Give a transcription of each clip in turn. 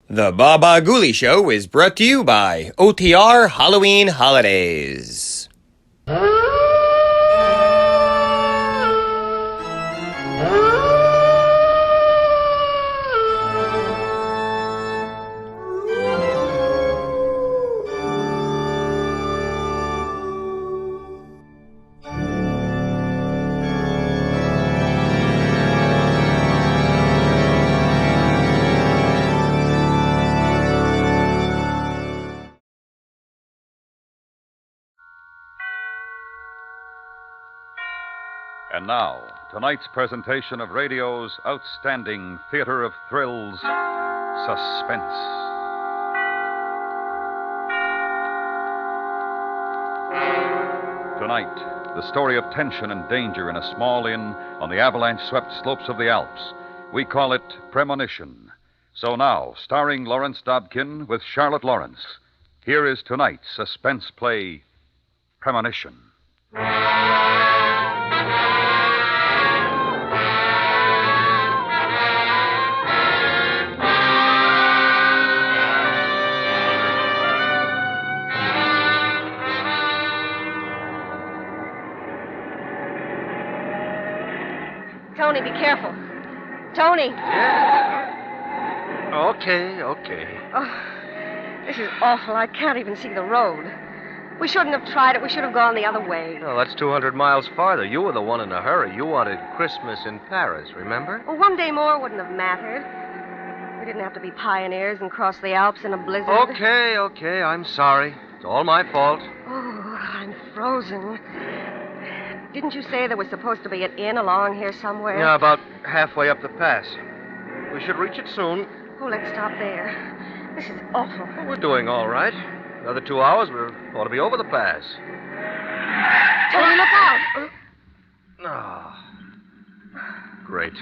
The Baba Ghoulie Show is brought to you by OTR Halloween Holidays. And now, tonight's presentation of radio's outstanding theater of thrills, Suspense. Tonight, the story of tension and danger in a small inn on the avalanche-swept slopes of the Alps. We call it Premonition. So now, starring Lawrence Dobkin with Charlotte Lawrence, here is tonight's suspense play, Premonition. Tony, be careful. Tony. Yeah. Okay. Oh, this is awful. I can't even see the road. We shouldn't have tried it. We should have gone the other way. No, that's 200 miles farther. You were the one in a hurry. You wanted Christmas in Paris, remember? Well, one day more wouldn't have mattered. We didn't have to be pioneers and cross the Alps in a blizzard. Okay. I'm sorry. It's all my fault. Oh, I'm frozen. Didn't you say there was supposed to be an inn along here somewhere? Yeah, about halfway up the pass. We should reach it soon. Oh, let's stop there. This is awful. Well, we're doing all right. Another 2 hours, we ought to be over the pass. Tony, look out! Oh, great.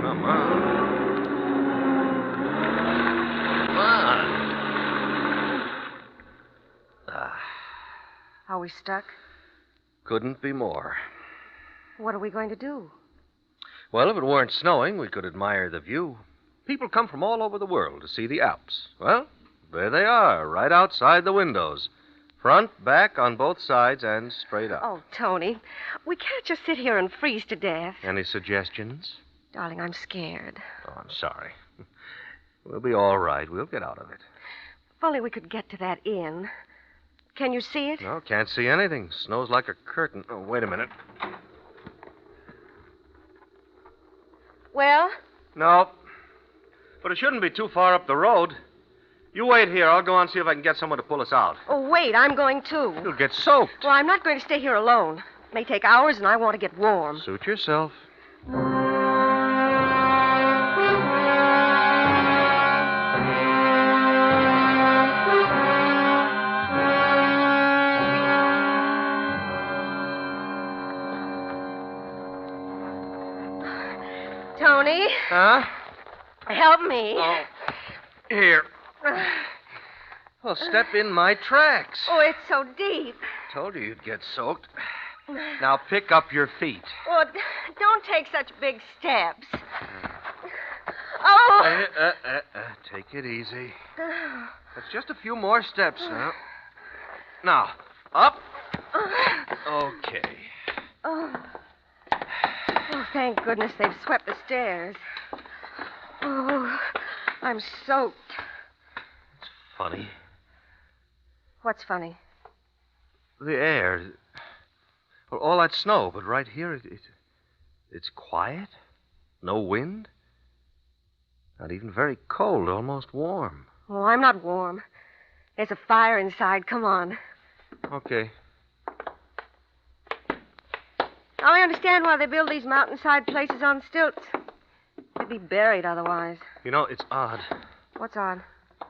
Come on. Are we stuck? Couldn't be more. What are we going to do? Well, if it weren't snowing, we could admire the view. People come from all over the world to see the Alps. Well, there they are, right outside the windows. Front, back, on both sides, and straight up. Oh, Tony, we can't just sit here and freeze to death. Any suggestions? Darling, I'm scared. Oh, I'm sorry. We'll be all right. We'll get out of it. If only we could get to that inn. Can you see it? No, can't see anything. Snow's like a curtain. Oh, wait a minute. Well? No. But it shouldn't be too far up the road. You wait here. I'll go on and see if I can get someone to pull us out. Oh, wait, I'm going too. You'll get soaked. Well, I'm not going to stay here alone. It may take hours, and I want to get warm. Suit yourself. Tony? Huh? Help me. Oh, here. Well, step in my tracks. Oh, it's so deep. Told you you'd get soaked. Now pick up your feet. Oh, don't take such big steps. Oh! Take it easy. That's just a few more steps now. Now, up. Okay. Oh, thank goodness they've swept the stairs. Oh, I'm soaked. funny. What's funny? The air. Well, all that snow, but right here, it's quiet. No wind. Not even very cold, almost warm. Oh, I'm not warm. There's a fire inside. Come on. Okay. Now, I understand why they build these mountainside places on stilts. They'd be buried otherwise. You know, it's odd. What's odd?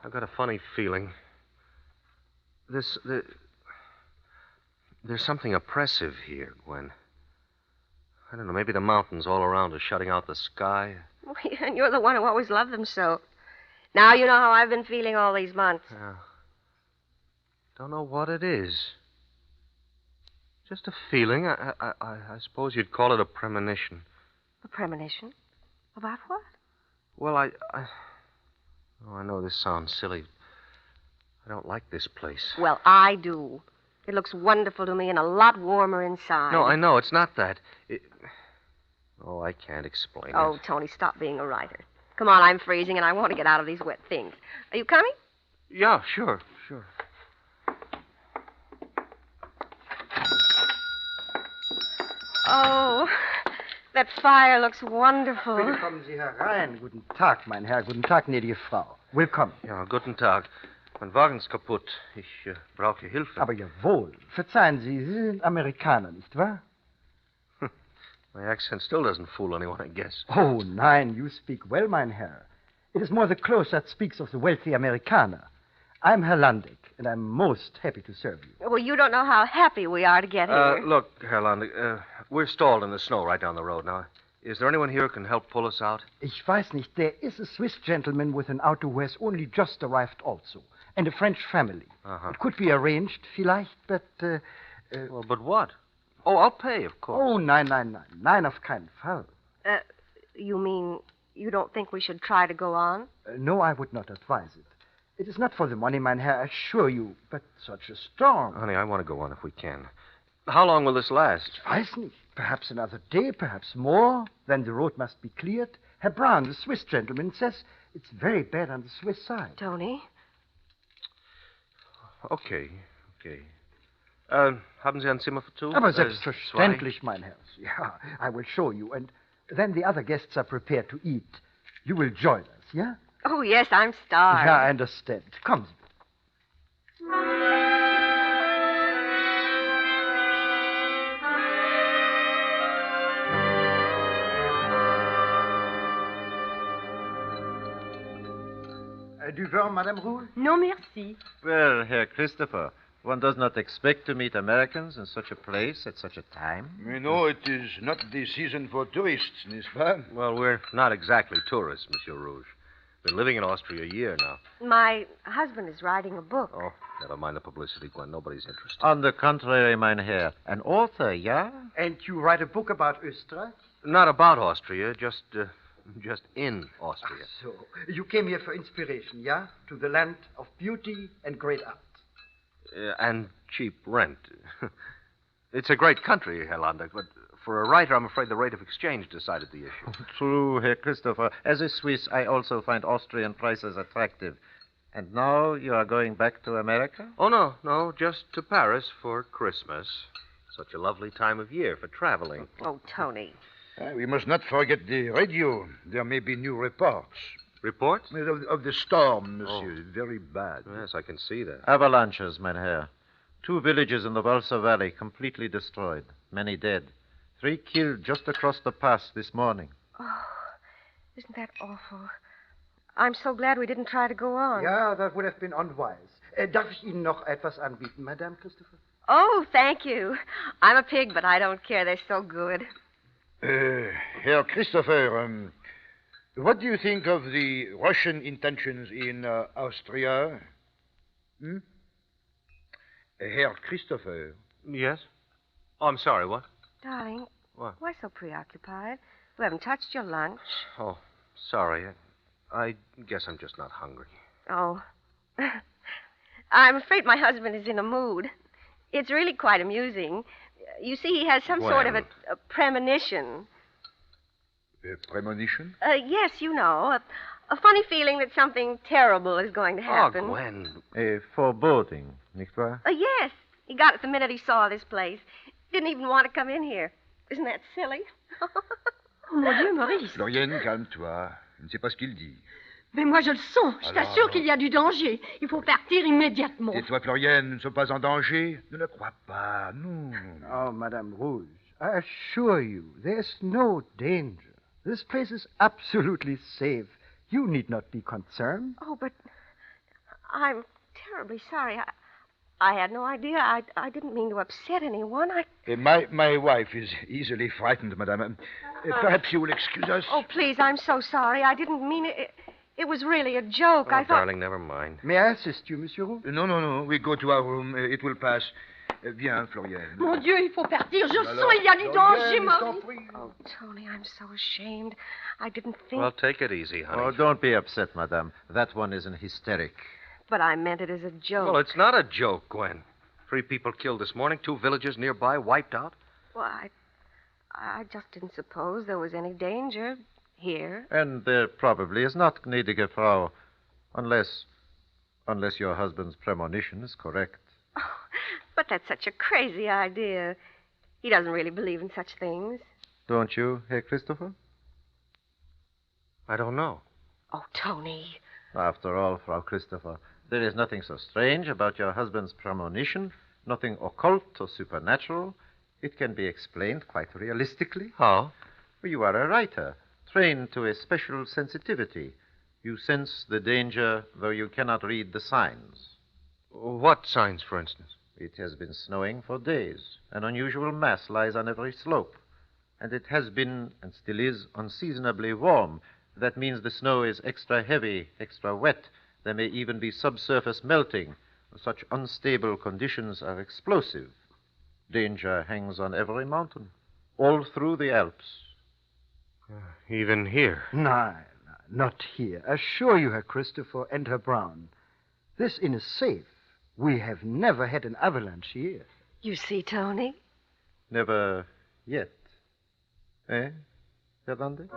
I've got a funny feeling. There's something oppressive here, Gwen. I don't know, maybe the mountains all around are shutting out the sky. And you're the one who always loved them so. Now you know how I've been feeling all these months. Don't know what it is. Just a feeling. I suppose you'd call it a premonition. A premonition? About what? Well, I know this sounds silly. I don't like this place. Well, I do. It looks wonderful to me and a lot warmer inside. No, I know. It's not that. Oh, I can't explain Oh, it. Tony, stop being a writer. Come on, I'm freezing and I want to get out of these wet things. Are you coming? Yeah, sure. Oh, that fire looks wonderful. Bitte kommen Sie herein. Guten Tag, mein Herr. Guten Tag, gnädige Frau. Willkommen. Ja, guten Tag. Mein Wagen ist kaputt. Ich brauche Hilfe. Aber jawohl. Verzeihen Sie, Sie sind Amerikaner, nicht wahr? My accent still doesn't fool anyone, I guess. Oh, nein, you speak well, mein Herr. It is more the close that speaks of the wealthy Amerikaner. I'm Herr Landig, and I'm most happy to serve you. Well, you don't know how happy we are to get here. Look, Herr Landig, we're stalled in the snow right down the road now. Is there anyone here who can help pull us out? Ich weiß nicht, there is a Swiss gentleman with an auto who has only just arrived also, and a French family. Uh-huh. It could be arranged, vielleicht, but... Well, but what? Oh, I'll pay, of course. Oh, nein, auf keinen Fall. You mean you don't think we should try to go on? No, I would not advise it. It is not for the money, mein Herr, I assure you, but such a storm. Honey, I want to go on if we can. How long will this last? Weiß nicht. Perhaps another day, perhaps more. Then the road must be cleared. Herr Brown, the Swiss gentleman, says it's very bad on the Swiss side. Tony? Okay. Haben Sie ein Zimmer für two? Aber selbstverständlich, mein Herr. Yeah, I will show you. And then the other guests are prepared to eat. You will join us, yeah? Oh, yes, I'm starved. Yeah, I understand. Come. Du vin, Madame Roux? No, merci. Well, Herr Christopher, one does not expect to meet Americans in such a place at such a time. You know, it is not the season for tourists, n'est-ce pas? Well, we're not exactly tourists, Monsieur Rouge. Been living in Austria a year now. My husband is writing a book. Oh, never mind the publicity, Gwen. Nobody's interested. On the contrary, mein Herr, an author, yeah? And you write a book about Österreich? Not about Austria, just in Austria. So, you came here for inspiration, yeah? To the land of beauty and great art. And cheap rent. It's a great country, Herr Landig, but for a writer, I'm afraid the rate of exchange decided the issue. True, Herr Christopher. As a Swiss, I also find Austrian prices attractive. And now you are going back to America? Oh, no, just to Paris for Christmas. Such a lovely time of year for traveling. Oh, Tony. We must not forget the radio. There may be new reports. Reports? Of the storm, monsieur. Oh. Very bad. Yes, I can see that. Avalanches, mein Herr. 2 villages in the Balsa Valley completely destroyed. Many dead. 3 killed just across the pass this morning. Oh, isn't that awful? I'm so glad we didn't try to go on. Ja, that would have been unwise. Darf ich Ihnen noch etwas anbieten, Madame Christopher? Oh, thank you. I'm a pig, but I don't care. They're so good. Herr Christopher, what do you think of the Russian intentions in Austria? Herr Christopher. Yes? Oh, I'm sorry, what? Darling, What? why so preoccupied? We haven't touched your lunch. Oh, sorry. I guess I'm just not hungry. Oh. I'm afraid my husband is in a mood. It's really quite amusing. You see, he has some sort of a premonition. A premonition? Yes, you know. A funny feeling that something terrible is going to happen. Oh, Gwen. A foreboding, nicht wahr? Yes. He got it the minute he saw this place. Didn't even want to come in here. Isn't that silly? Oh, mon Dieu, Maurice. Floriane, calme-toi. Je ne sais pas ce qu'il dit. Mais moi, je le sens. Je Alors, t'assure qu'il y a du danger. Il faut partir immédiatement. Tais-toi, Floriane, nous ne sommes pas en danger. Ne le crois pas, non. Oh, Madame Rouge, I assure you, there's no danger. This place is absolutely safe. You need not be concerned. Oh, but I'm terribly sorry. I had no idea. I didn't mean to upset anyone. My wife is easily frightened, madame. Perhaps you will excuse us. Oh, please, I'm so sorry. I didn't mean it. It was really a joke. Oh, I thought... darling, never mind. May I assist you, Monsieur Rouge? No. We go to our room. It will pass. Viens, Floriane. Mon Dieu, il faut partir. Je Alors, sens, il y a du danger, Floriane, je t'en Maurice. prie. Oh, Tony, I'm so ashamed. I didn't think... Well, take it easy, honey. Oh, don't be upset, madame. That one is an hysteric. But I meant it as a joke. Well, it's not a joke, Gwen. 3 people killed this morning, 2 villages nearby wiped out. Well, I just didn't suppose there was any danger here. And there probably is not, gnädige Frau, unless your husband's premonition is correct. Oh, but that's such a crazy idea. He doesn't really believe in such things. Don't you, Herr Christopher? I don't know. Oh, Tony. After all, Frau Christopher, there is nothing so strange about your husband's premonition, nothing occult or supernatural. It can be explained quite realistically. How? You are a writer, trained to a special sensitivity. You sense the danger, though you cannot read the signs. What signs, for instance? It has been snowing for days. An unusual mass lies on every slope. And it has been, and still is, unseasonably warm. That means the snow is extra heavy, extra wet. There may even be subsurface melting. Such unstable conditions are explosive. Danger hangs on every mountain, all through the Alps. Even here. No, not here. Assure you, Herr Christopher and Herr Brown. This inn is safe. We have never had an avalanche here. You see, Tony? Never yet. Eh, Herr Lande?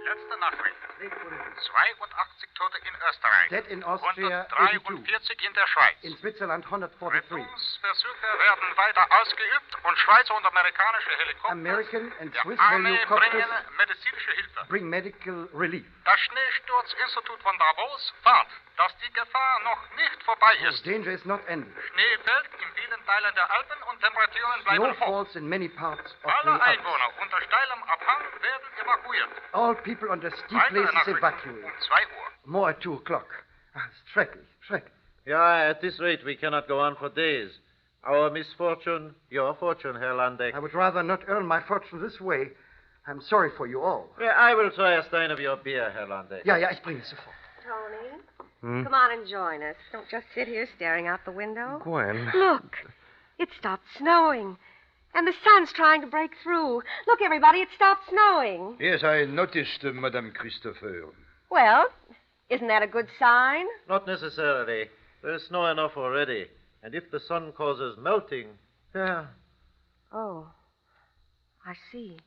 Letzte Nachricht. 82 Tote in Österreich. Dead in Austria, 143 in der Schweiz. In Switzerland, 143. Rettungsversuche werden weiter ausgeübt und Schweizer und amerikanische Helikopter American and der Swiss Armee helicopters bringen medizinische Hilfe. bring medical relief. Das Schneestürzinstitut von Davos warnt, dass die Gefahr noch nicht vorbei ist. Danger is not ended. Schnee fällt in vielen Teilen der Alpen und Temperaturen bleiben Snow hoch. falls in many parts of the Alle Alps. Einwohner unter steilem Abhang werden evakuiert. All people on the steep Weitere places Nachricht evacuated. um 2 Uhr. More at 2 o'clock. Schrecklich, schrecklich. Yeah, at this rate, we cannot go on for days. Our misfortune, your fortune, Herr Landeck. I would rather not earn my fortune this way. I'm sorry for you all. Yeah, I will try a stein of your beer, Herr Landeck. Ja, ich bringe es sofort. Tony, come on and join us. Don't just sit here staring out the window. Gwen. Look, it stopped snowing. And the sun's trying to break through. Look, everybody, it stopped snowing. Yes, I noticed, Madame Christopher. Well, isn't that a good sign? Not necessarily. There's snow enough already. And if the sun causes melting, yeah. Oh, I see.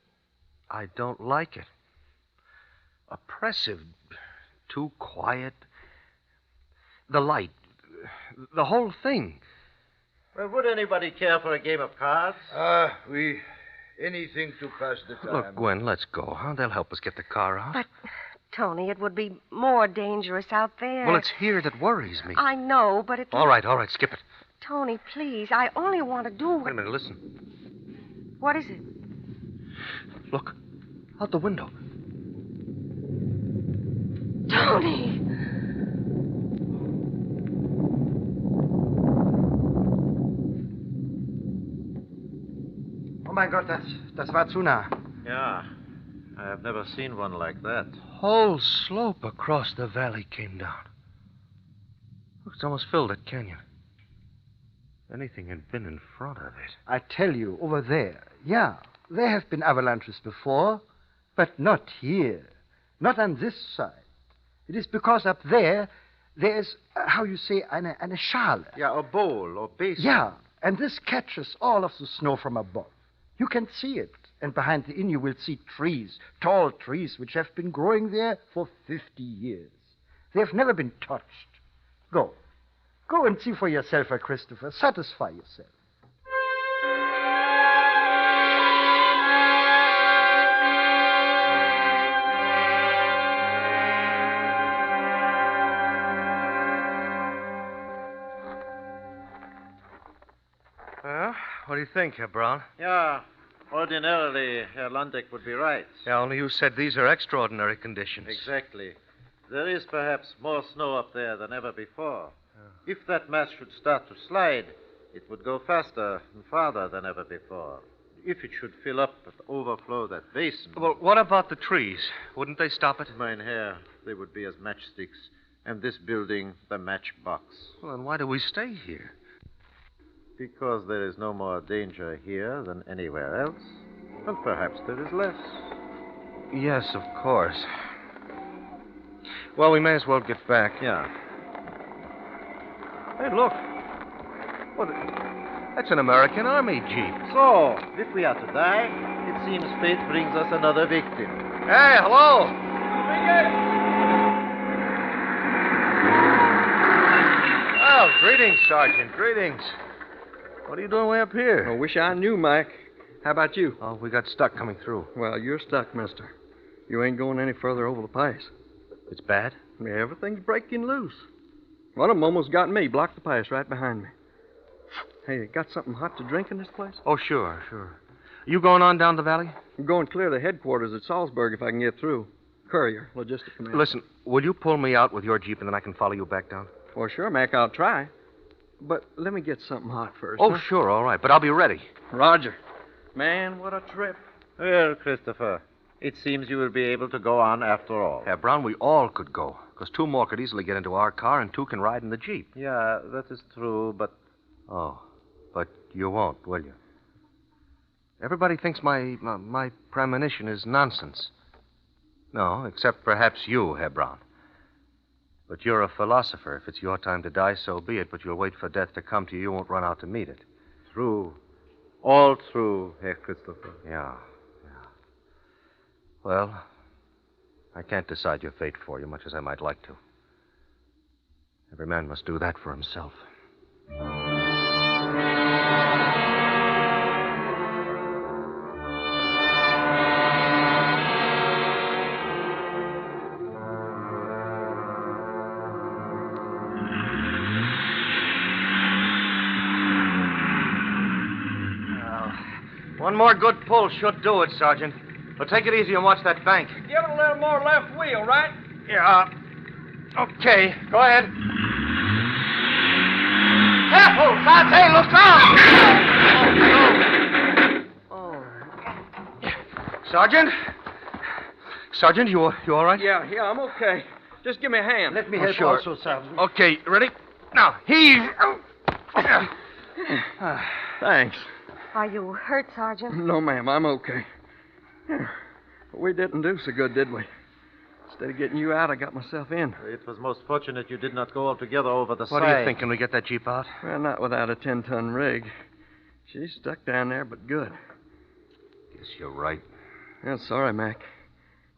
I don't like it. Oppressive. Too quiet. The light. The whole thing. Well, would anybody care for a game of cards? Anything to pass the time. Look, Gwen, let's go, huh? They'll help us get the car out. But, Tony, it would be more dangerous out there. Well, it's here that worries me. I know, but it... All right, skip it. Tony, please, I only want to do Wait what... a minute, listen. What is it? Look, out the window. Tony! Oh, my God, das war zu nah. Yeah. I have never seen one like that. Whole slope across the valley came down. Look, it's almost filled that canyon. Anything had been in front of it. I tell you, over there. Yeah, there have been avalanches before, but not here. Not on this side. It is because up there is, how you say, eine Schale. Yeah, a bowl or basin. Yeah, and this catches all of the snow from above. You can see it, and behind the inn you will see trees, tall trees, which have been growing there for 50 years. They have never been touched. Go. Go and see for yourself, Herr Christopher. Satisfy yourself. Well, what do you think, Herr Brown? Yeah, ordinarily, Herr Landeck would be right. Yeah, only you said these are extraordinary conditions. Exactly. There is perhaps more snow up there than ever before. If that mass should start to slide, it would go faster and farther than ever before. If it should fill up and overflow that basin. Well, what about the trees? Wouldn't they stop it? Mein Herr, they would be as matchsticks, and this building the matchbox. Well, then why do we stay here? Because there is no more danger here than anywhere else, and perhaps there is less. Yes, of course. Well, we may as well get back. Yeah. Hey, look. What? That's an American Army Jeep. So, if we are to die, it seems fate brings us another victim. Hey, hello. Oh, greetings, Sergeant. Greetings. What are you doing way up here? I wish I knew, Mike. How about you? Oh, we got stuck coming through. Well, you're stuck, mister. You ain't going any further over the pass. It's bad? Yeah, everything's breaking loose. One of them almost got me, blocked the pass right behind me. Hey, you got something hot to drink in this place? Oh, sure. You going on down the valley? I'm going clear the headquarters at Salzburg if I can get through. Courier, logistic command. Listen, will you pull me out with your Jeep and then I can follow you back down? Well, sure, Mac, I'll try. But let me get something hot first. Oh, huh? sure, all right. But I'll be ready. Roger. Man, what a trip. Well, Christopher, it seems you will be able to go on after all. Herr Brown, we all could go. Because 2 more could easily get into our car and 2 can ride in the Jeep. Yeah, that is true, but... Oh, but you won't, will you? Everybody thinks my premonition is nonsense. No, except perhaps you, Herr Brown. But you're a philosopher. If it's your time to die, so be it. But you'll wait for death to come to you. You won't run out to meet it. True. All true, Herr Christopher. Yeah. Well, I can't decide your fate for you, much as I might like to. Every man must do that for himself. One more good pull should do it, Sergeant. But take it easy and watch that bank. Give it a little more left wheel, right? Yeah. Okay, go ahead. Careful! Dante, look out! Oh. Sergeant? Sergeant, you all right? Yeah, I'm okay. Just give me a hand. Let me Oh, help sure. also, Sergeant. Okay, ready? Now, heave. Thanks. Are you hurt, Sergeant? No, ma'am, I'm okay. We didn't do so good, did we? Instead of getting you out, I got myself in. It was most fortunate you did not go altogether over the What side. do you think? Can we get that Jeep out? Well, not without a 10-ton rig. She's stuck down there, but good. Guess you're right. Yeah, sorry, Mac.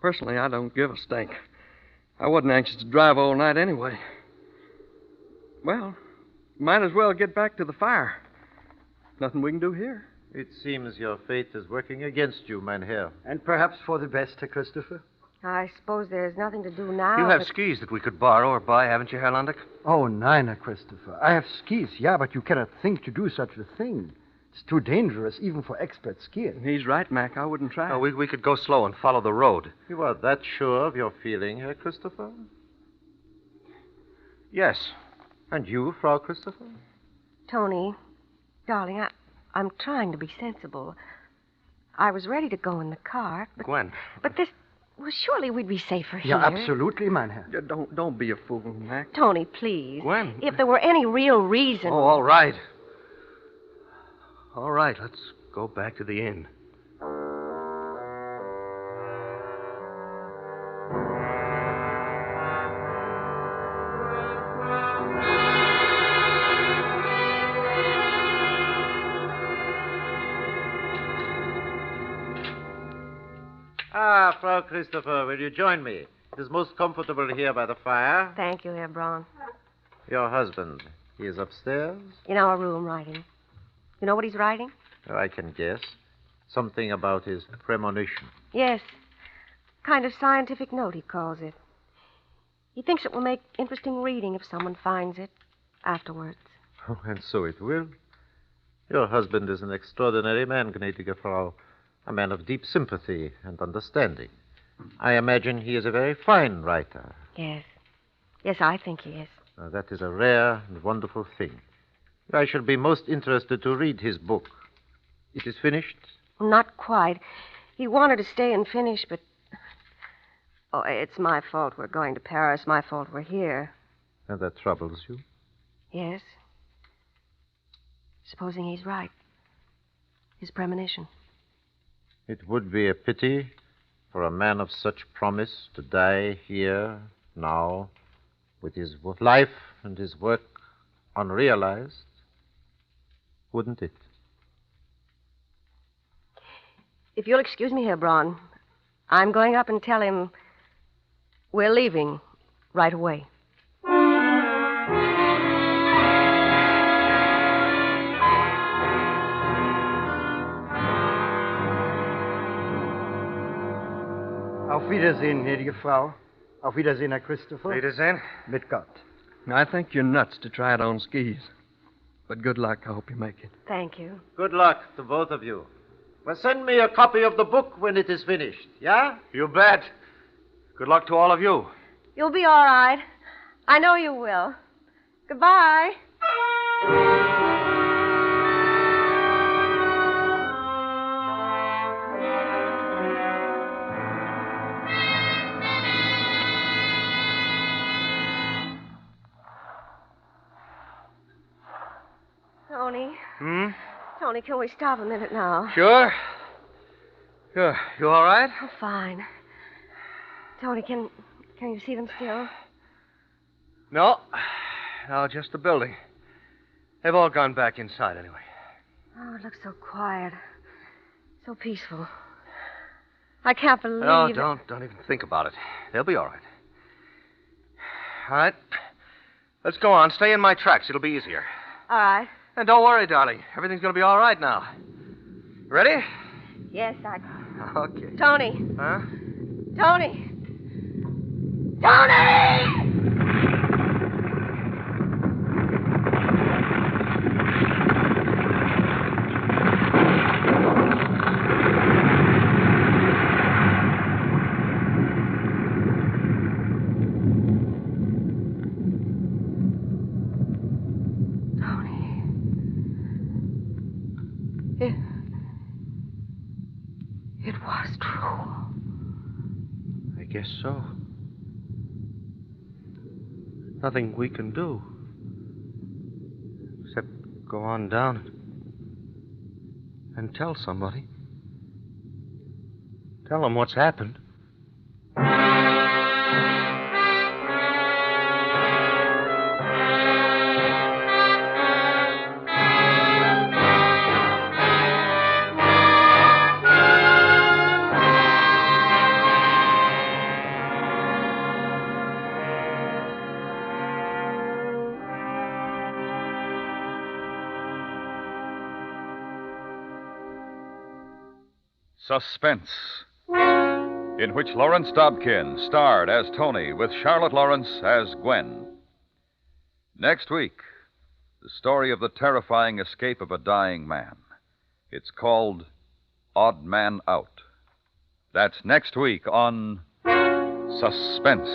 Personally, I don't give a stink. I wasn't anxious to drive all night anyway. Well, might as well get back to the fire. Nothing we can do here. It seems your fate is working against you, mein Herr. And perhaps for the best, Herr Christopher. I suppose there's nothing to do now. You have but... skis that we could borrow or buy, haven't you, Herr Landeck? Oh, nein, Herr Christopher. I have skis, yeah, but you cannot think to do such a thing. It's too dangerous, even for expert skiers. He's right, Mac. I wouldn't try. No, we could go slow and follow the road. You are that sure of your feeling, Herr Christopher? Yes. And you, Frau Christopher? Tony, darling, I'm trying to be sensible. I was ready to go in the car, but... Gwen. But this... Well, surely we'd be safer here. Yeah, absolutely, mein Herr. Yeah, don't be a fool, Mac. Tony, please. Gwen. If there were any real reason... Oh, all right. All right, let's go back to the inn. Ah, Frau Christopher, will you join me? It is most comfortable here by the fire. Thank you, Herr Braun. Your husband, he is upstairs? In our room, writing. You know what he's writing? Oh, I can guess. Something about his premonition. Yes. Kind of scientific note, he calls it. He thinks it will make interesting reading if someone finds it afterwards. Oh, and so it will. Your husband is an extraordinary man, gnädige Frau. A man of deep sympathy and understanding. I imagine he is a very fine writer. Yes. Yes, I think he is. That is a rare and wonderful thing. I shall be most interested to read his book. It is finished? Not quite. He wanted to stay and finish, but... Oh, it's my fault we're going to Paris. My fault we're here. And that troubles you? Yes. Supposing he's right. His premonition. It would be a pity for a man of such promise to die here, now, with his life and his work unrealized. Wouldn't it? If you'll excuse me, Herr Braun, I'm going up and tell him we're leaving right away. Auf Wiedersehen, gnädige Frau. Auf Wiedersehen, Herr Christopher. Wiedersehen. Mit Gott. I think you're nuts to try it on skis. But good luck. I hope you make it. Thank you. Good luck to both of you. Well, send me a copy of the book when it is finished, yeah? You bet. Good luck to all of you. You'll be all right. I know you will. Goodbye. Tony. Tony, can we stop a minute now? Sure. Sure. You all right? Oh, fine. Tony, can you see them still? No. No, just the building. They've all gone back inside anyway. Oh, it looks so quiet. So peaceful. I can't believe No, it. don't even think about it. They'll be all right. All right. Let's go on. Stay in my tracks. It'll be easier. All right. And don't worry, darling. Everything's going to be all right now. Ready? Yes, Okay. Tony. Huh? Tony! Tony! It was true. I guess so. Nothing we can do. Except go on down and tell somebody. Tell them what's happened. Suspense, in which Lawrence Dobkin starred as Tony with Charlotte Lawrence as Gwen. Next week, the story of the terrifying escape of a dying man. It's called Odd Man Out. That's next week on Suspense.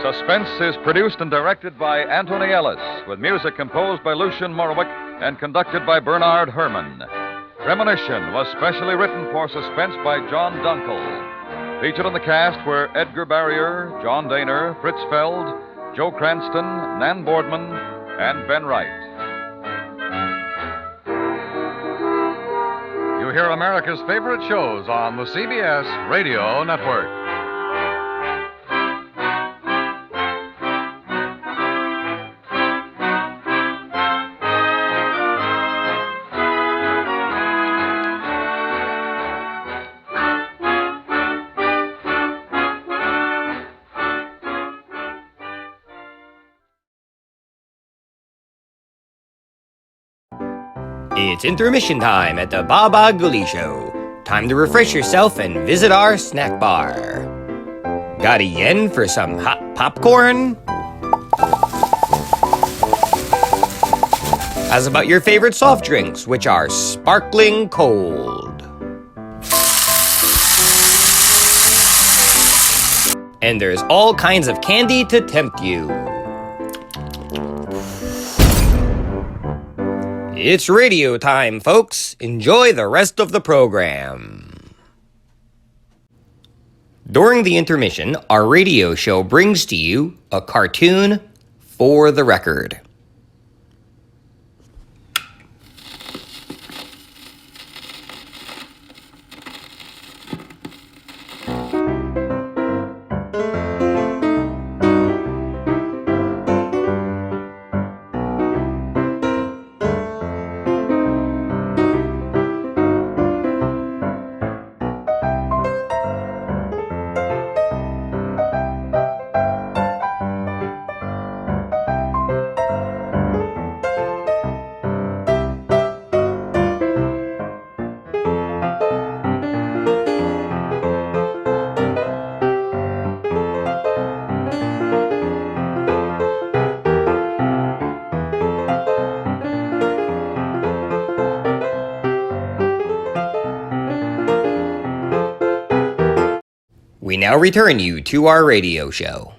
Suspense is produced and directed by Anthony Ellis, with music composed by Lucien Morawick and conducted by Bernard Herrmann. Premonition was specially written for Suspense by John Dunkel. Featured in the cast were Edgar Barrier, John Daner, Fritz Feld, Joe Cranston, Nan Boardman, and Ben Wright. You hear America's favorite shows on the CBS Radio Network. It's intermission time at the Baba Guli Show. Time to refresh yourself and visit our snack bar. Got a yen for some hot popcorn? How's about your favorite soft drinks, which are sparkling cold? And there's all kinds of candy to tempt you. It's radio time, folks. Enjoy the rest of the program. During the intermission, our radio show brings to you a cartoon for the record. We now return you to our radio show.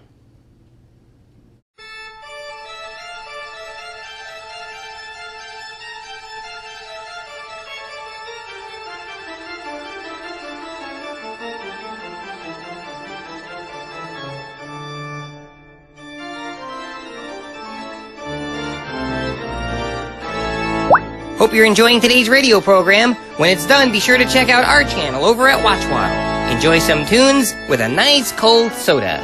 Hope you're enjoying today's radio program. When it's done, be sure to check out our channel over at WatchWaddle. Enjoy some tunes with a nice cold soda.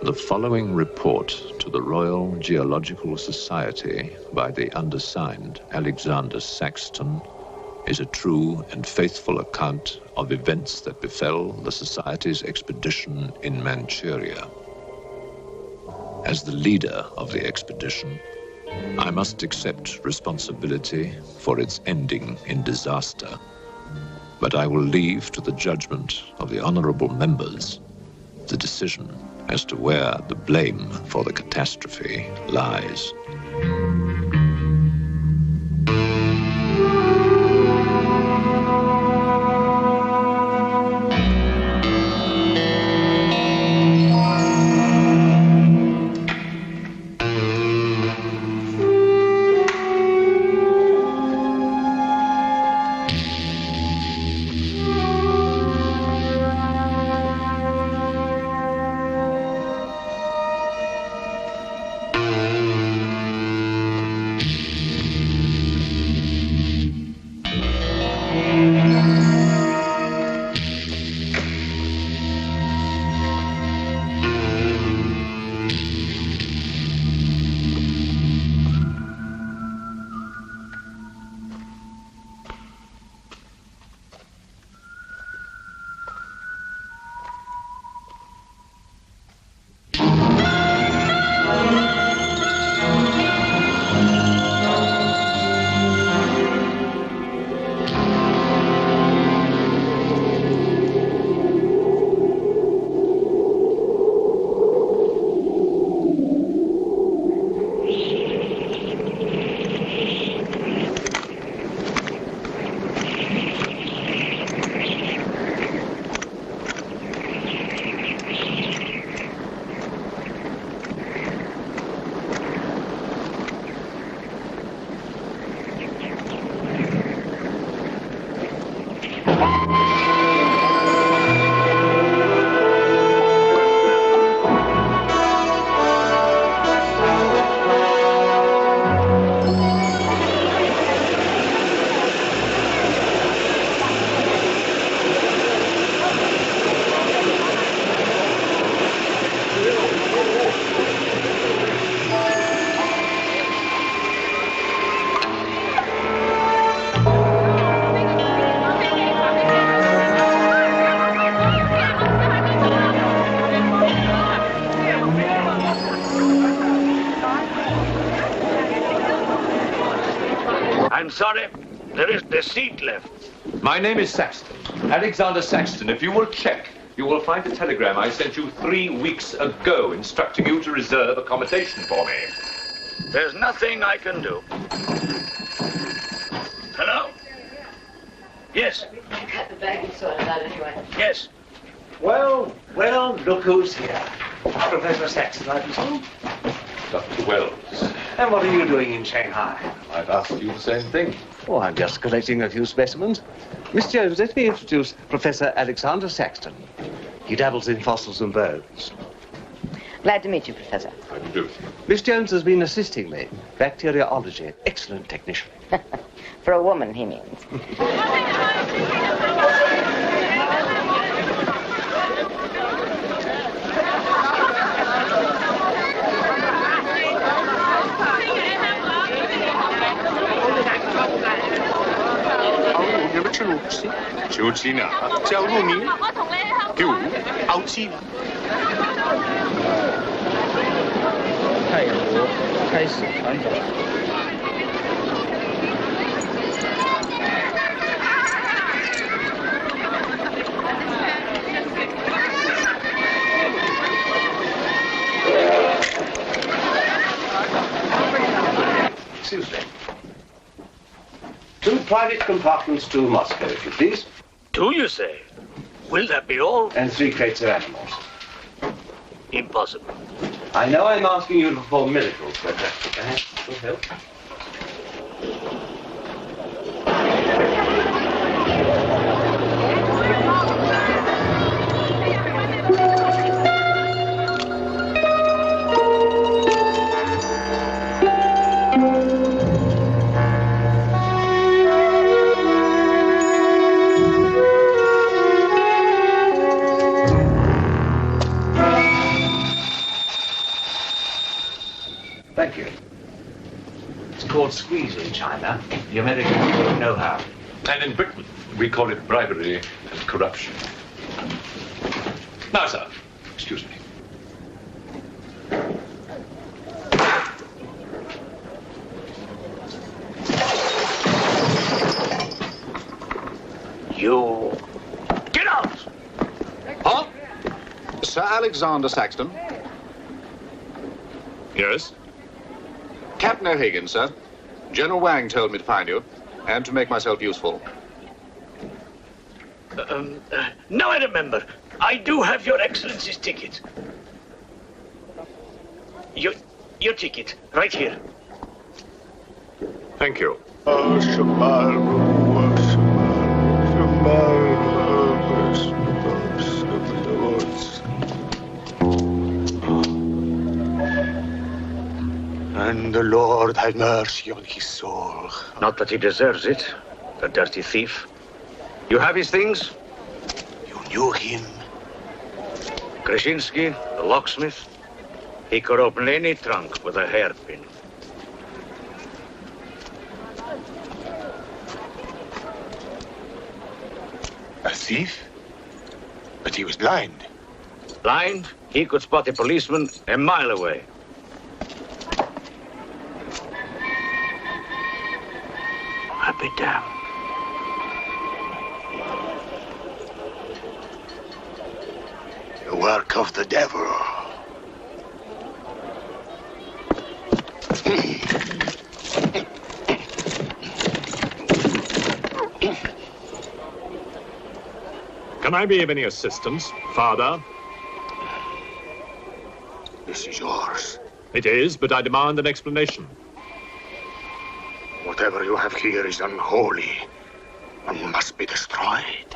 The following report to the Royal Geological Society by the undersigned Alexander Saxton is a true and faithful account of events that befell the Society's expedition in Manchuria. As the leader of the expedition, I must accept responsibility for its ending in disaster, but I will leave to the judgment of the honorable members the decision as to where the blame for the catastrophe lies. Sorry, there isn't a seat left. My name is Saxton, Alexander Saxton. If you will check, you will find a telegram I sent you 3 weeks ago instructing you to reserve accommodation for me. There's nothing I can do. Hello? Yes. Cut the bag sorted out anyway. Yes. Well, look who's here. Professor Saxton, I presume? Dr. Wells. And what are you doing in Shanghai? I've asked you the same thing. Oh, I'm just collecting a few specimens. Miss Jones, let me introduce Professor Alexander Saxton. He dabbles in fossils and bones. Glad to meet you, Professor. How do you do? Miss Jones has been assisting me. Bacteriology. Excellent technician. For a woman, he means. Excuse me. 2 private compartments to Moscow, if you please. 2, you say? Will that be all? And 3 crates of animals. Impossible. I know I'm asking you to perform miracles, but perhaps it will help. squeeze in China. The Americans don't know how. And in Britain, we call it bribery and corruption. Now, sir, excuse me. You... Get out! Huh? Sir Alexander Saxton? Yes? Captain O'Hagan, sir. General Wang told me to find you, and to make myself useful. Now I remember. I do have your Excellency's ticket. Your ticket, right here. Thank you. And the Lord have mercy on his soul. Not that he deserves it, the dirty thief. You have his things? You knew him? Krasinski, the locksmith. He could open any trunk with a hairpin. A thief? But he was blind. Blind? He could spot a policeman a mile away. I'll be damned. The work of the devil. Can I be of any assistance, Father? This is yours. It is, but I demand an explanation. Whatever you have here is unholy and must be destroyed.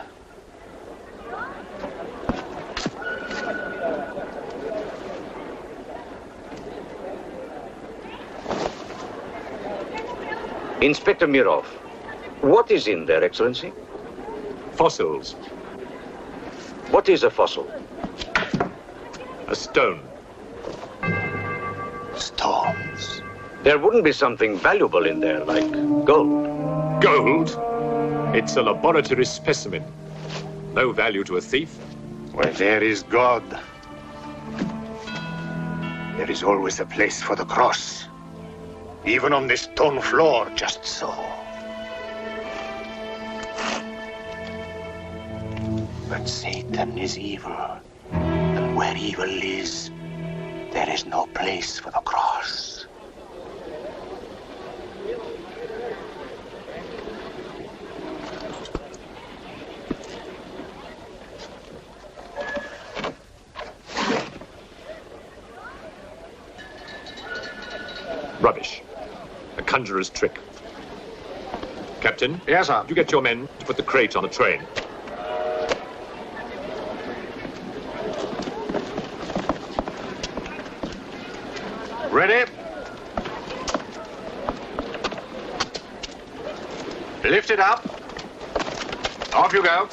Inspector Mirov, what is in there, Excellency? Fossils. What is a fossil? A stone. Stones. There wouldn't be something valuable in there, like gold. Gold? It's a laboratory specimen. No value to a thief. Where there is God, there is always a place for the cross. Even on this stone floor, just so. But Satan is evil, and where evil is, there is no place for the cross. Rubbish. A conjurer's trick. Captain? Yes, sir. You get your men to put the crate on a train. Ready? Lift it up. Off you go.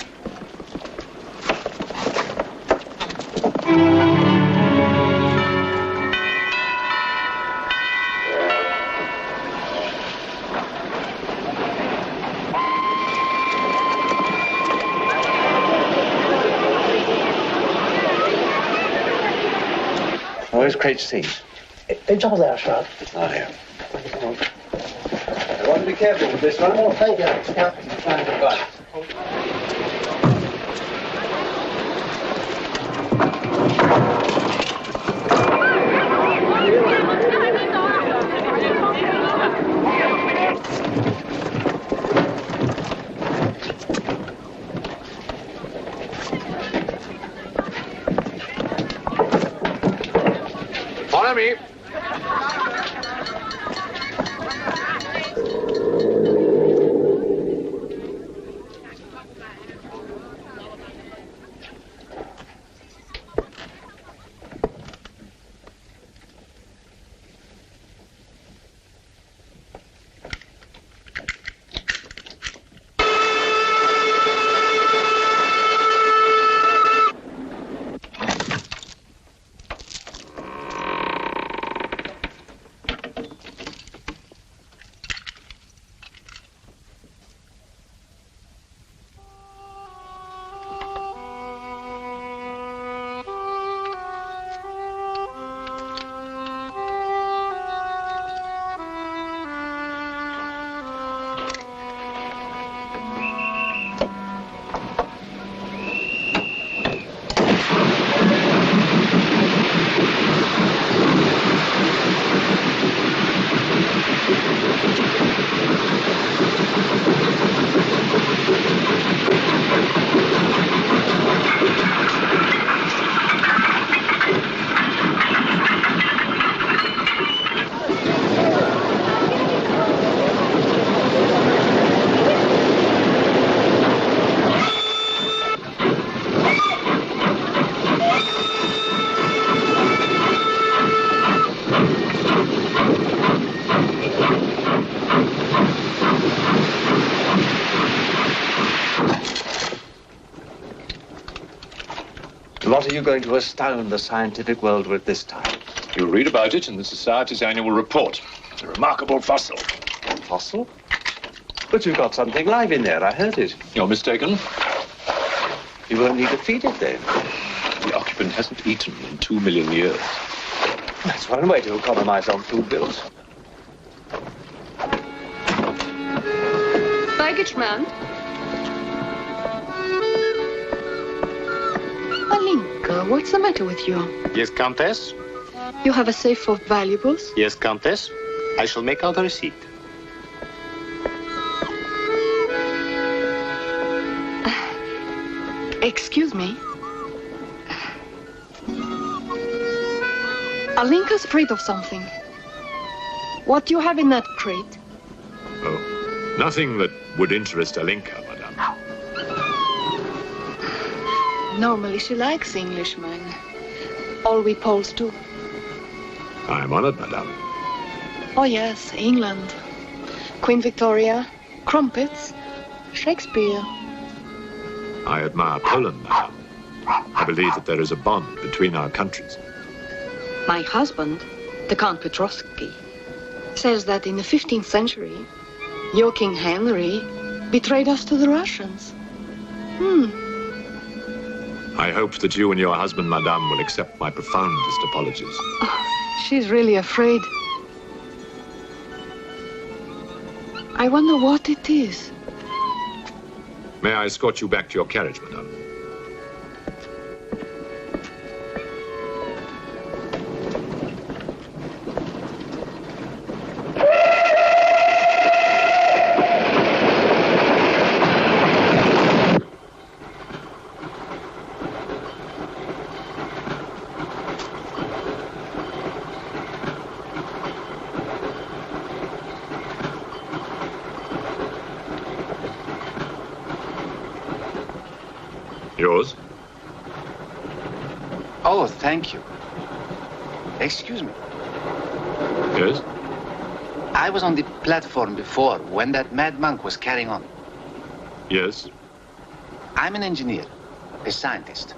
Where's crate C? It's all there, sir. It's not here. I want to be careful with this one. Oh, thank you. Yeah. Follow me. What are you going to astound the scientific world with this time? You'll read about it in the Society's annual report. It's a remarkable fossil. Fossil? But you've got something live in there. I heard it. You're mistaken. You won't need to feed it then. The occupant hasn't eaten in 2 million years. That's one way to economize on food bills. Baggage man. Alinka, what's the matter with you? Yes, Countess? You have a safe of valuables? Yes, Countess. I shall make out a receipt. Excuse me. Alinka's afraid of something. What do you have in that crate? Oh, nothing that would interest Alinka, madame. Normally she likes Englishmen. All we Poles do. I am honored, madame. Oh yes, England. Queen Victoria, crumpets, Shakespeare. I admire Poland, madame. I believe that there is a bond between our countries. My husband, the Count Petrovsky, says that in the 15th century, your King Henry betrayed us to the Russians. I hope that you and your husband, madame, will accept my profoundest apologies. Oh, she's really afraid. I wonder what it is. May I escort you back to your carriage, madame? Yours? Oh, thank you. Excuse me. Yes? I was on the platform before when that mad monk was carrying on. Yes? I'm an engineer, a scientist.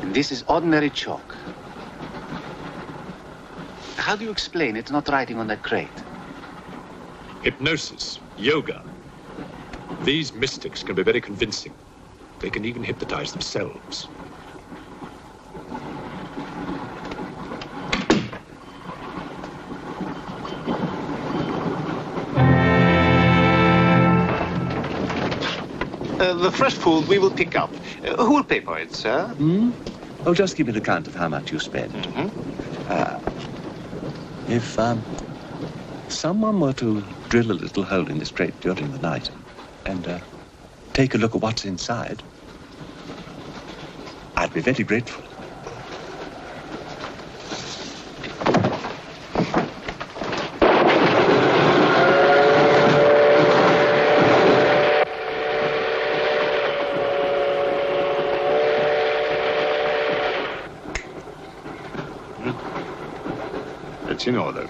And this is ordinary chalk. How do you explain it's not writing on that crate? Hypnosis, yoga. These mystics can be very convincing. They can even hypnotize themselves. The fresh food we will pick up. Who will pay for it, sir? Oh, just give me an account of how much you spent. If someone were to drill a little hole in this crate during the night and take a look at what's inside, I'd be very grateful. It's in order.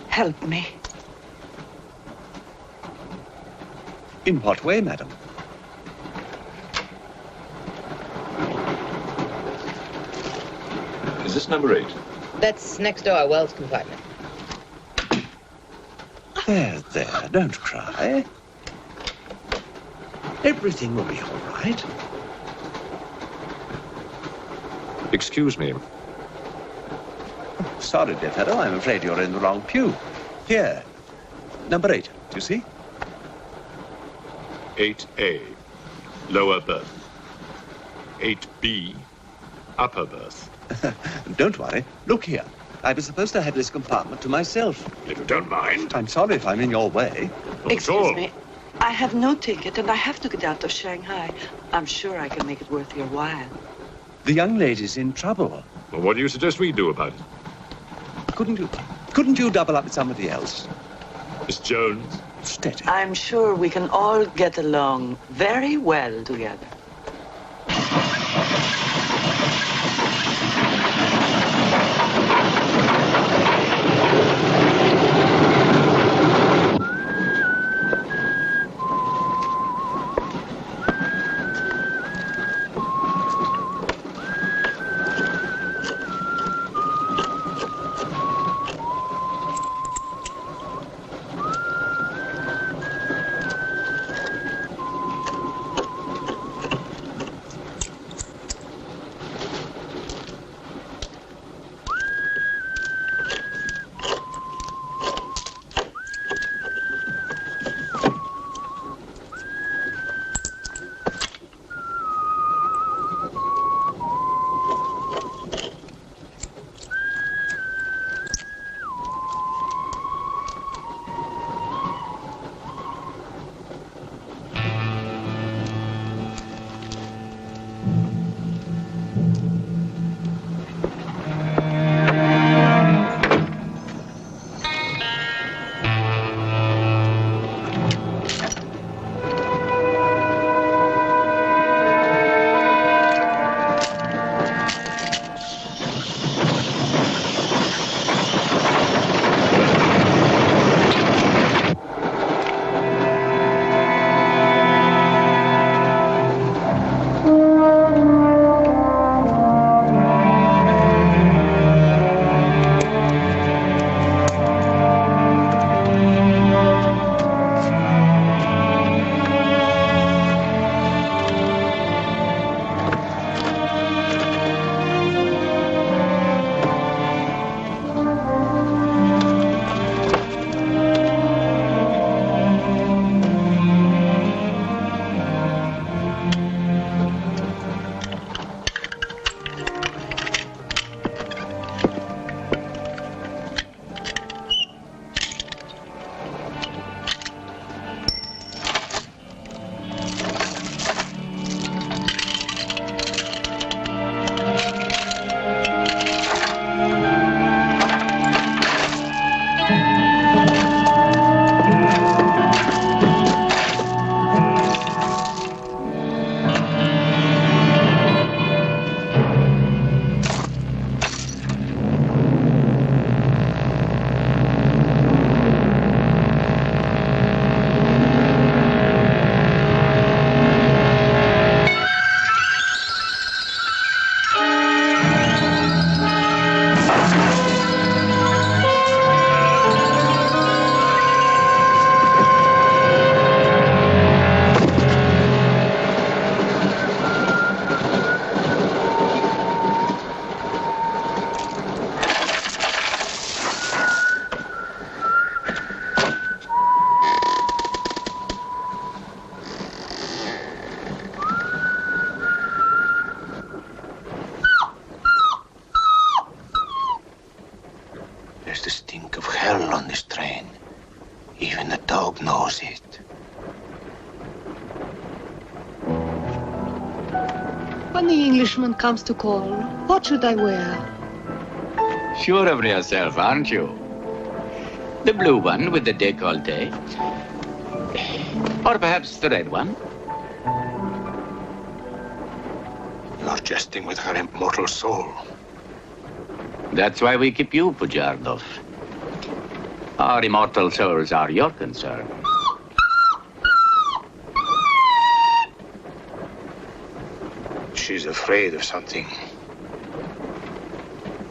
Help me. In what way, madam? Is this number 8? That's next door, our Wells compartment. There, don't cry. Everything will be all right. Excuse me. Sorry, dear fellow, I'm afraid you're in the wrong pew. Here, number 8, do you see? 8A, lower berth. 8B, upper berth. Don't worry. Look here. I was supposed to have this compartment to myself. If you don't mind. I'm sorry if I'm in your way. Excuse me. I have no ticket and I have to get out of Shanghai. I'm sure I can make it worth your while. The young lady's in trouble. Well, what do you suggest we do about it? Couldn't you double up with somebody else? Miss Jones? Steady. I'm sure we can all get along very well together. And the dog knows it. When the Englishman comes to call, what should I wear? Sure of yourself, aren't you? The blue one with the décolleté. Or perhaps the red one. You're jesting with her immortal soul. That's why we keep you, Pujardov. Our immortal souls are your concern. She's afraid of something.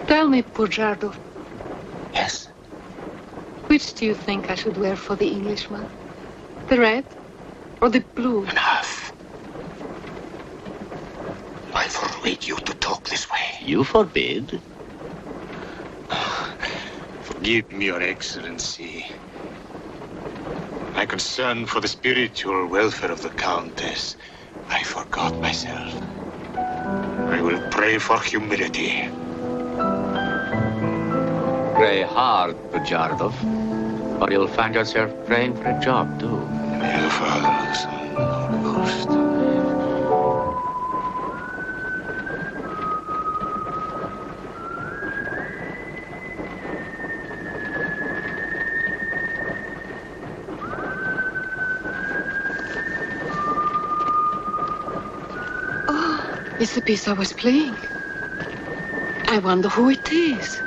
Tell me, Pujardov. Yes? Which do you think I should wear for the Englishman? The red or the blue? Enough. I forbid you to talk this way. You forbid? Forgive me, Your Excellency. My concern for the spiritual welfare of the Countess, I forgot myself. I will pray for humility. Pray hard, Pujardov, or you'll find yourself praying for a job, too. May the Father, the Son, and the Holy Ghost. It's the piece I was playing. I wonder who it is.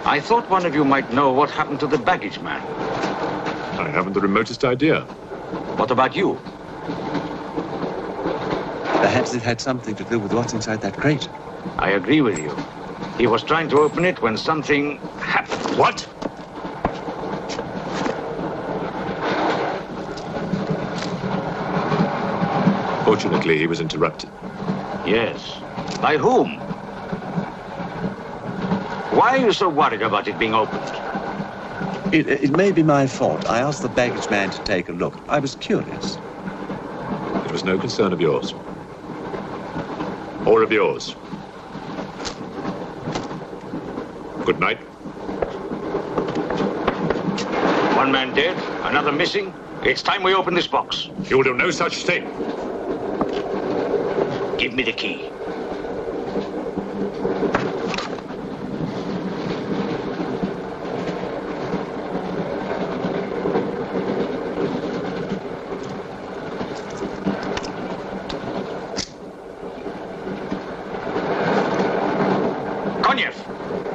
I thought one of you might know what happened to the baggage man. I haven't the remotest idea. What about you? Perhaps it had something to do with what's inside that crate. I agree with you. He was trying to open it when something happened. What? Fortunately, he was interrupted. Yes. By whom? Why are you so worried about it being opened? It may be my fault. I asked the baggage man to take a look. I was curious. It was no concern of yours. Or of yours. Good night. One man dead, another missing. It's time we open this box. You will do no such thing. Give me the key.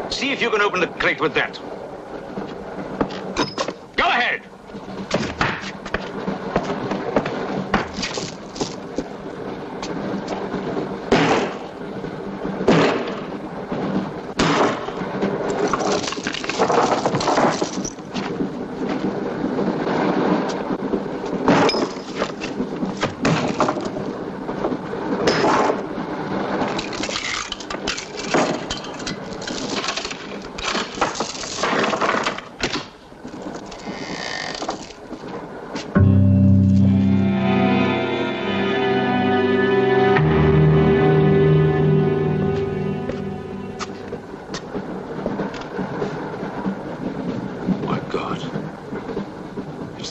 See if you can open the crate with that. Go ahead.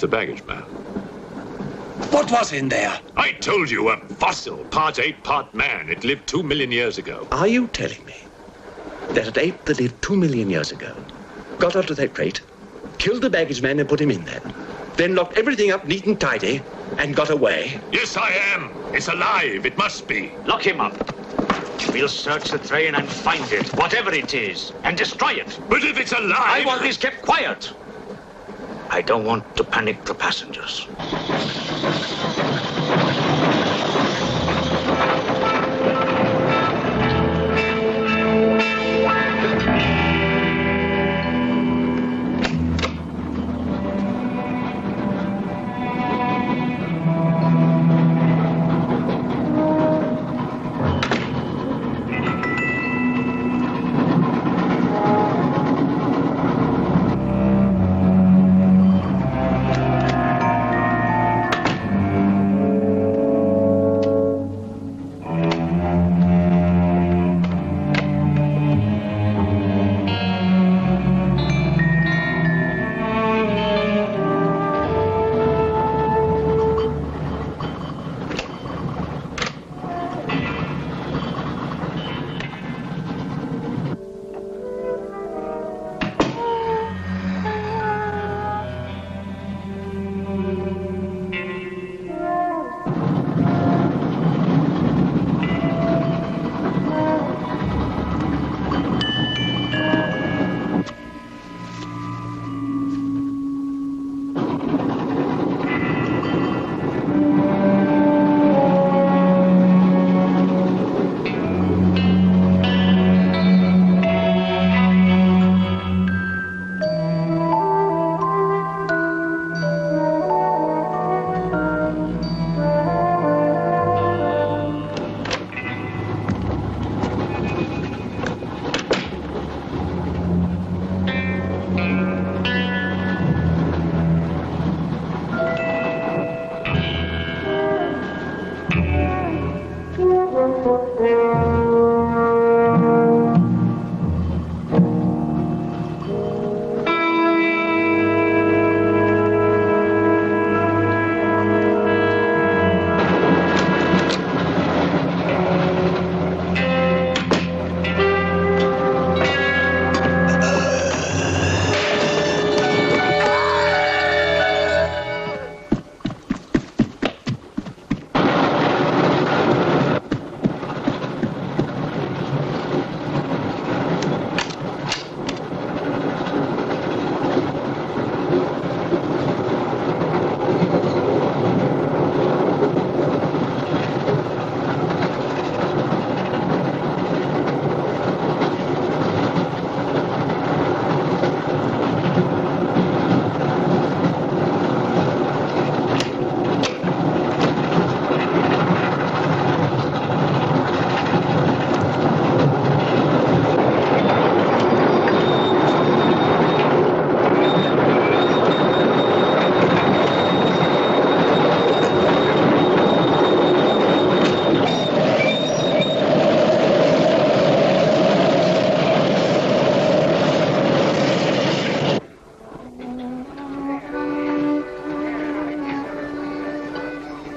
The baggage man. What was in there? I told you, a fossil, part ape, part man. It lived 2 million years ago. Are you telling me that an ape that lived 2 million years ago got onto that crate, killed the baggage man and put him in there, then locked everything up neat and tidy and got away? Yes, I am. It's alive. It must be. Lock him up. We'll search the train and find it, whatever it is, and destroy it. But if it's alive... I want this kept quiet. I don't want to panic the passengers.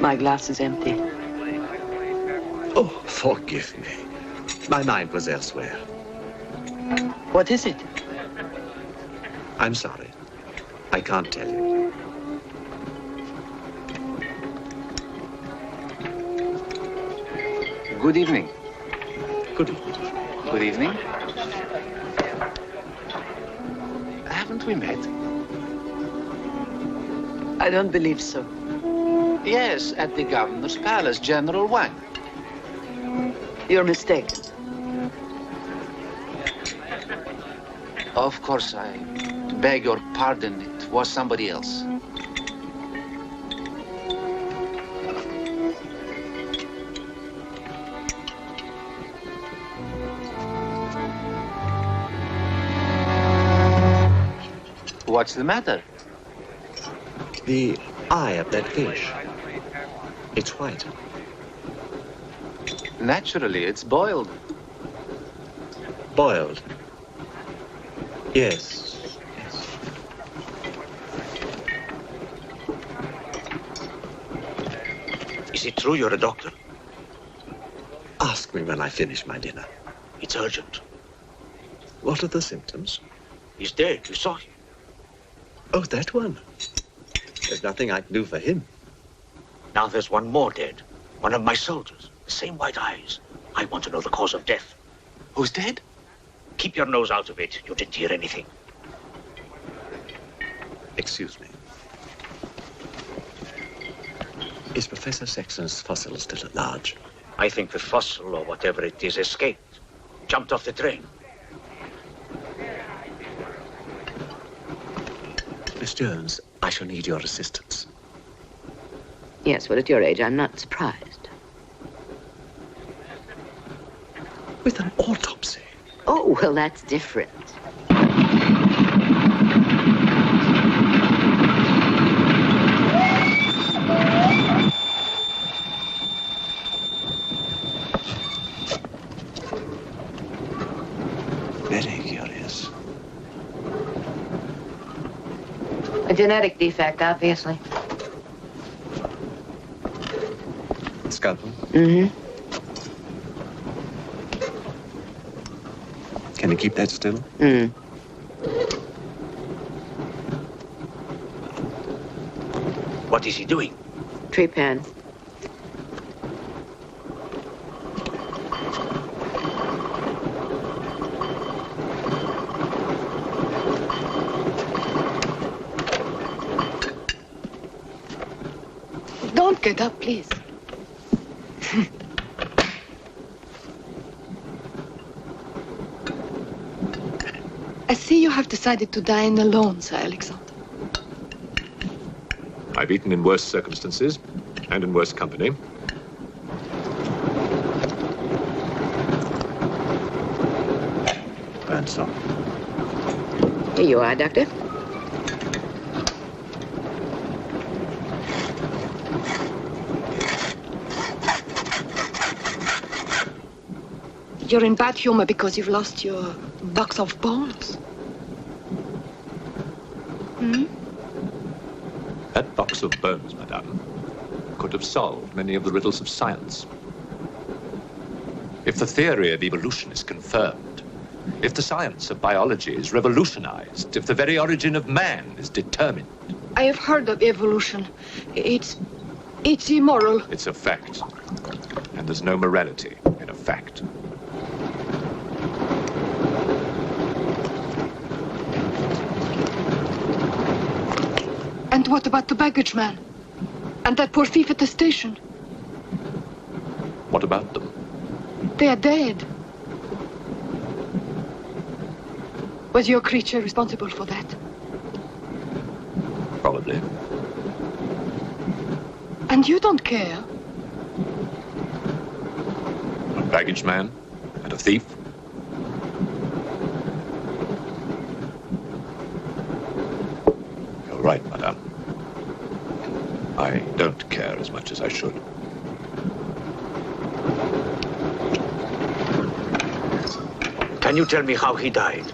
My glass is empty. Oh, forgive me. My mind was elsewhere. What is it? I'm sorry. I can't tell you. Good evening. Good evening. Good evening. Haven't we met? I don't believe so. Yes, at the governor's palace, General Wang. You're mistaken. Of course, I beg your pardon. It was somebody else. What's the matter? The eye of that fish. It's white. Naturally, it's boiled. Boiled. Yes. Is it true you're a doctor? Ask me when I finish my dinner. It's urgent. What are the symptoms? He's dead. You saw him. Oh, that one. There's nothing I can do for him. Now there's one more dead. One of my soldiers. The same white eyes. I want to know the cause of death. Who's dead? Keep your nose out of it. You didn't hear anything. Excuse me. Is Professor Sexton's fossil still at large? I think the fossil, or whatever it is, escaped. Jumped off the train. Miss Jones, I shall need your assistance. Yes, well, at your age, I'm not surprised. With an autopsy? Oh, well, that's different. Very curious. A genetic defect, obviously. Scalpel? Mm-hmm. Can you keep that still? Mm. What is he doing? Tree pan. Don't get up, please. I see you have decided to dine alone, Sir Alexander. I've eaten in worse circumstances and in worse company. Burnsop. Here you are, Doctor. You're in bad humor because you've lost your box of bones. Hmm? That box of bones, madame, could have solved many of the riddles of science. If the theory of evolution is confirmed, if the science of biology is revolutionized, if the very origin of man is determined. I have heard of evolution. It's immoral. It's a fact. And there's no morality in a fact. And what about the baggage man? And that poor thief at the station? What about them? They are dead. Was your creature responsible for that? Probably. And you don't care? A baggage man and a thief? You're right, madame. I don't care as much as I should. Can you tell me how he died?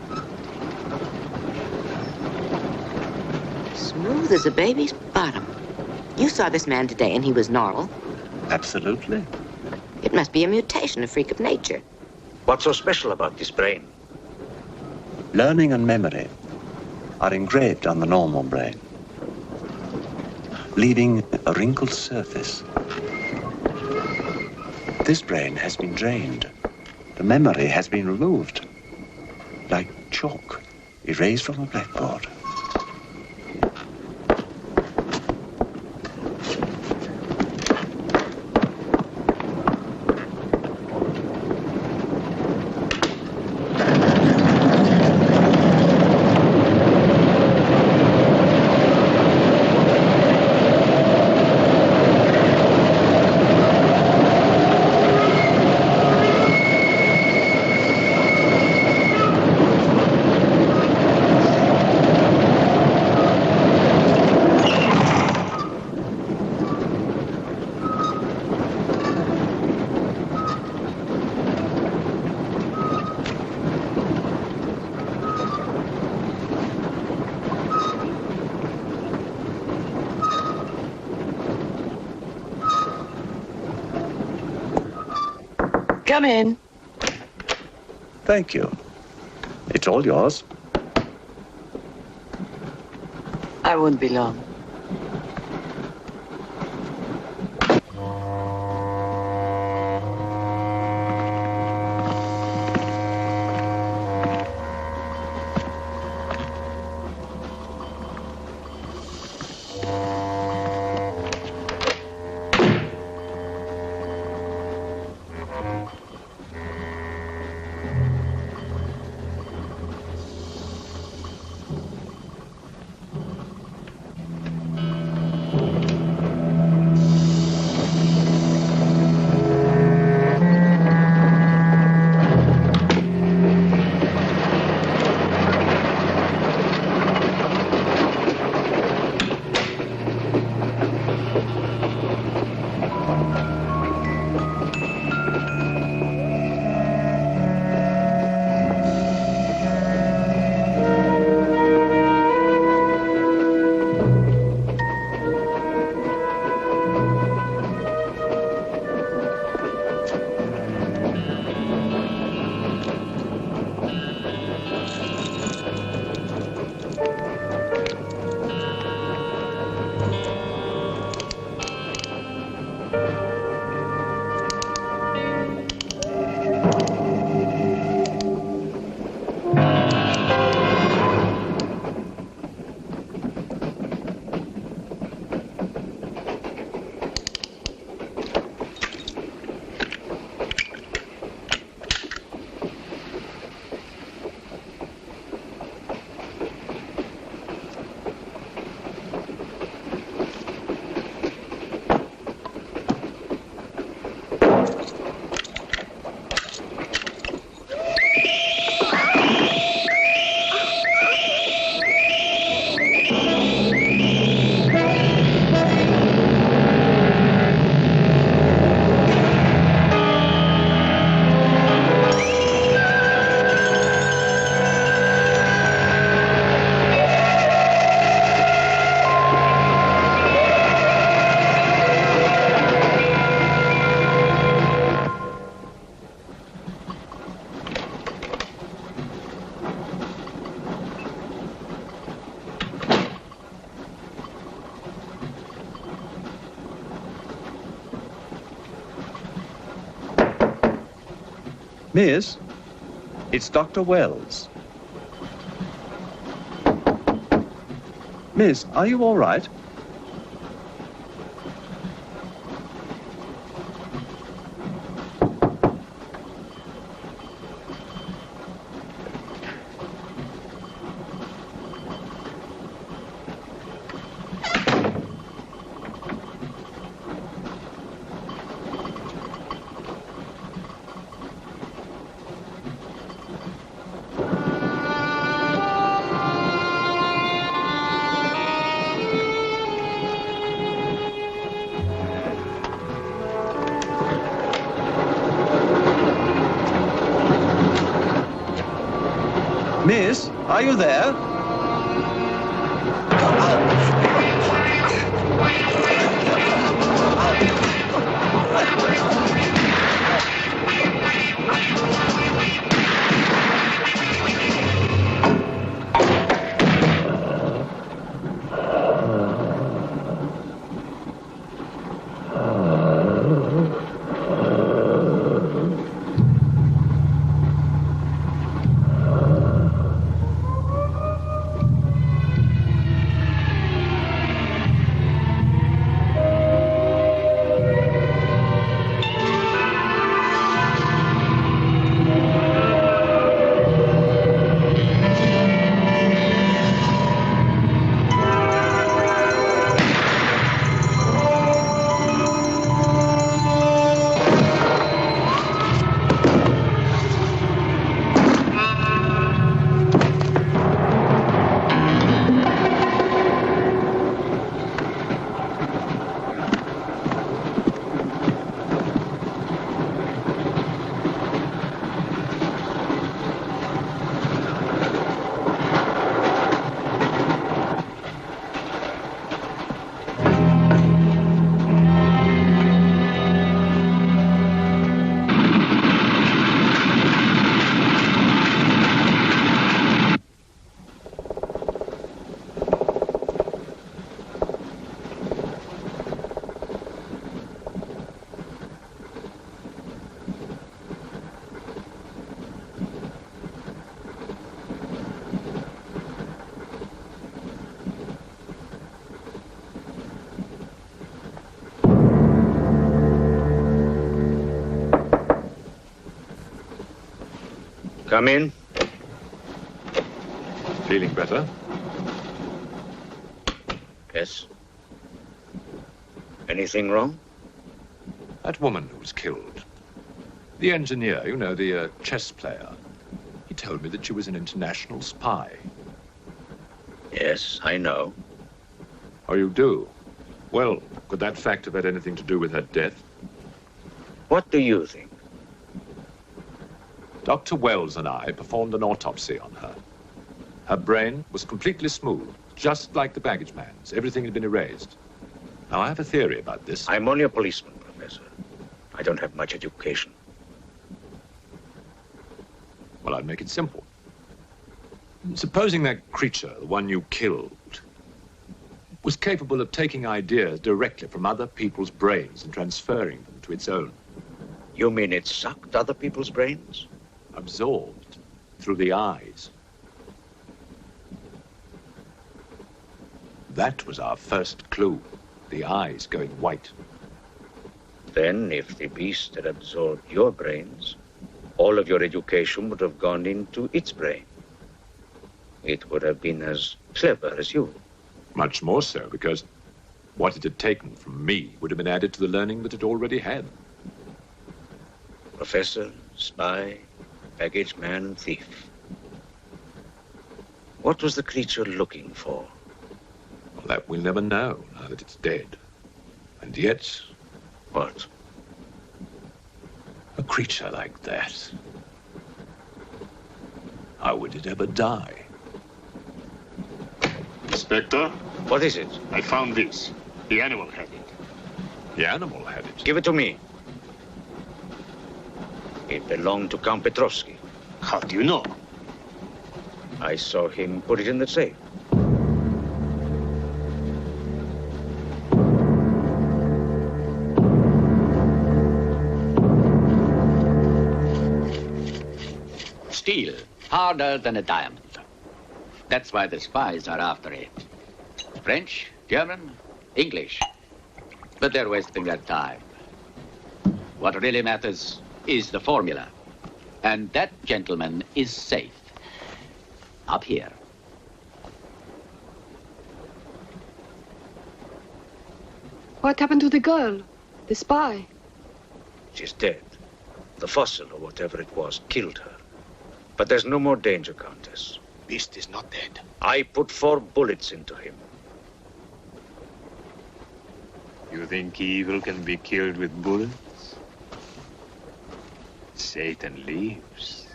Smooth as a baby's bottom. You saw this man today and he was normal. Absolutely. It must be a mutation, a freak of nature. What's so special about this brain? Learning and memory are engraved on the normal brain, leaving a wrinkled surface. This brain has been drained. The memory has been removed, like chalk erased from a blackboard. Come in. Thank you. It's all yours. I won't be long. Miss, it's Dr. Wells. Miss, are you all right? Miss, are you there? Come in. Feeling better? Yes. Anything wrong? That woman who was killed. The engineer, you know, the chess player. He told me that she was an international spy. Yes, I know. Oh, you do? Well, could that fact have had anything to do with her death? What do you think? Dr. Wells and I performed an autopsy on her. Her brain was completely smooth, just like the baggage man's. Everything had been erased. Now, I have a theory about this. I'm only a policeman, Professor. I don't have much education. Well, I'll make it simple. Supposing that creature, the one you killed, was capable of taking ideas directly from other people's brains and transferring them to its own. You mean it sucked other people's brains? Absorbed through the eyes. That was our first clue, the eyes going white. Then, if the beast had absorbed your brains, all of your education would have gone into its brain. It would have been as clever as you. Much more so, because what it had taken from me would have been added to the learning that it already had. Professor, spy, baggage man, thief. What was the creature looking for? Well, that we'll never know, now that it's dead. And yet... What? A creature like that. How would it ever die? Inspector? What is it? I found this. The animal had it. The animal had it? Give it to me. It belonged to Count Petrovsky. How do you know? I saw him put it in the safe. steel, harder than a diamond. That's why the spies are after it. French, German, English. But they're wasting their time. What really matters is the formula. And that, gentleman, is safe. Up here. What happened to the girl? The spy? She's dead. The fossil, or whatever it was, killed her. But there's no more danger, Countess. Beast is not dead. I put 4 bullets into him. You think evil can be killed with bullets? Satan lives.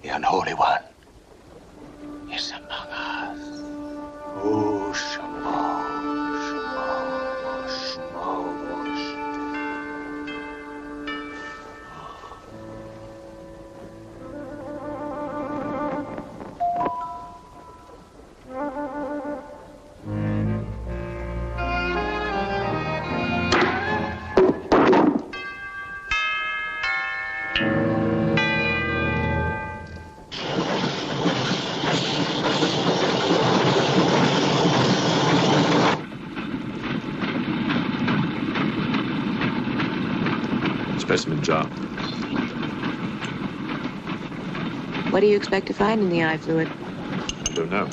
The Unholy One is among us. Oh, Shamo, Shamo, Shamo, Shamo. Specimen jar. What do you expect to find in the eye fluid? I don't know.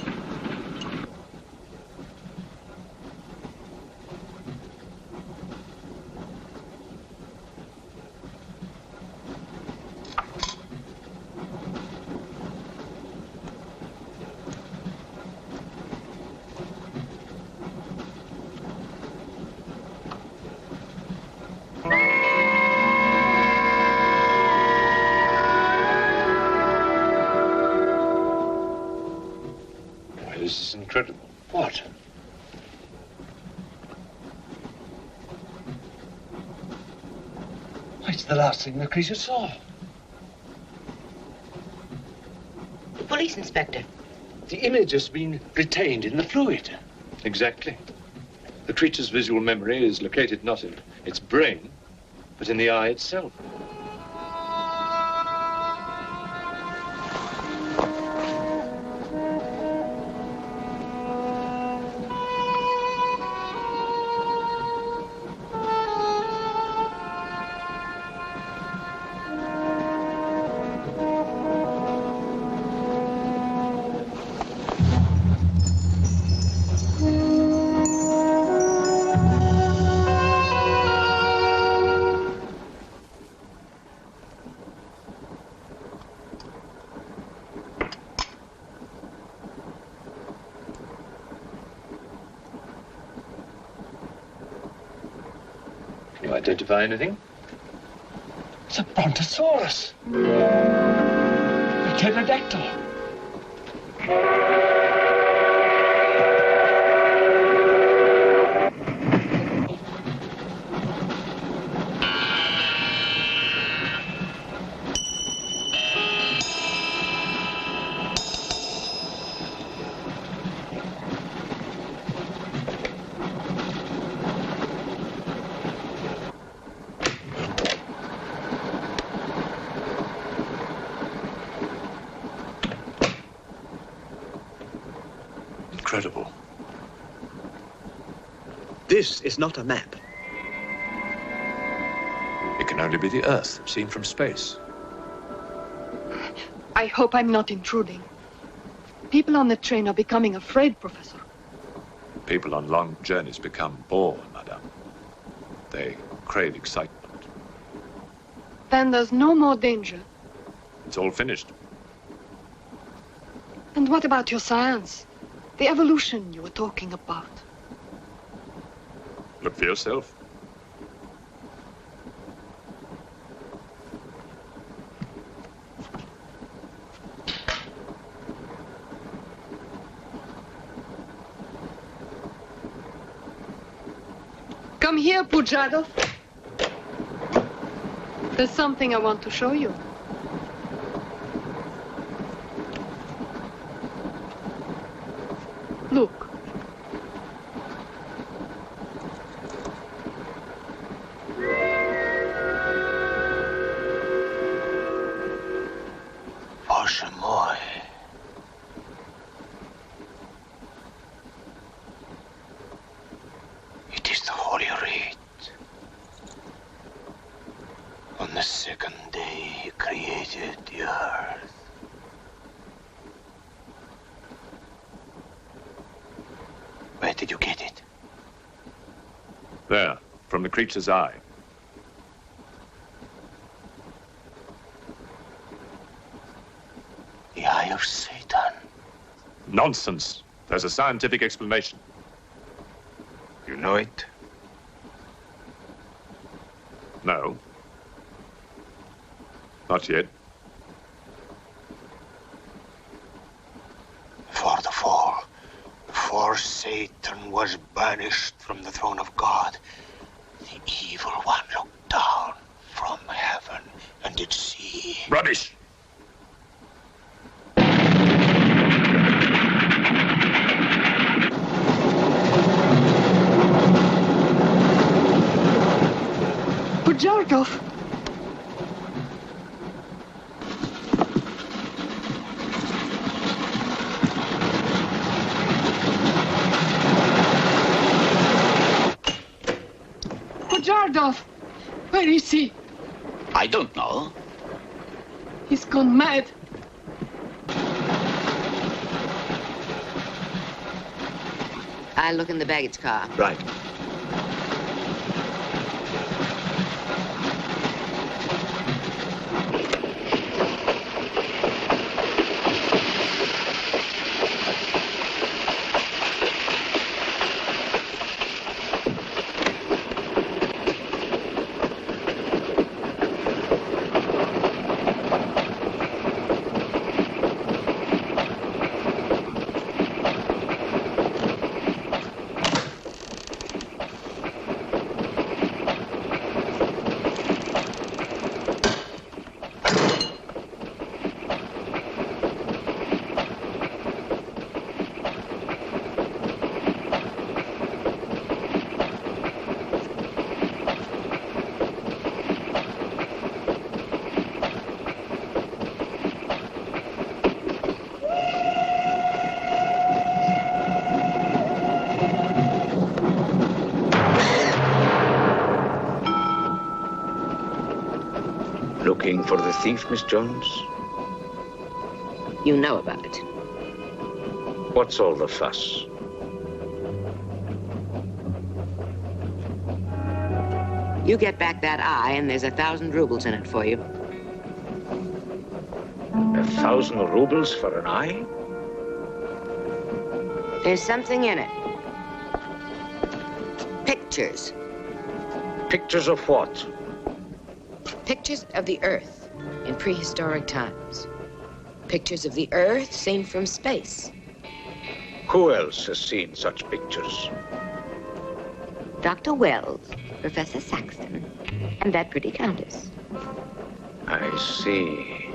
This is incredible. What? It's the last thing the creature saw. The police inspector. The image has been retained in the fluid. Exactly. The creature's visual memory is located not in its brain, but in the eye itself. Identify anything? It's a brontosaurus. A pterodactyl. Incredible. This is not a map. It can only be the Earth, seen from space. I hope I'm not intruding. People on the train are becoming afraid, Professor. People on long journeys become bored, madame. They crave excitement. Then there's no more danger. It's all finished. And what about your science? The evolution you were talking about. Look for yourself. Come here, Pujadov. There's something I want to show you. Look. created the earth. Where did you get it? There, from the creature's eye. The eye of Satan. Nonsense. There's a scientific explanation. You know it? No. Not yet. Before the fall, before Satan was banished from the throne of God, the evil one looked down from heaven and did see. Rubbish! Pujarkov! Pujarkov! Where is he? I don't know. He's gone mad. I'll look in the baggage car. Right. Looking for the thief, Miss Jones? You know about it. What's all the fuss? You get back that eye, and there's 1,000 rubles in it for you. 1,000 rubles for an eye? There's something in it. Pictures. Pictures of what? Pictures of the Earth in prehistoric times. Pictures of the Earth seen from space. Who else has seen such pictures? Dr. Wells, Professor Saxton, and that pretty countess. I see.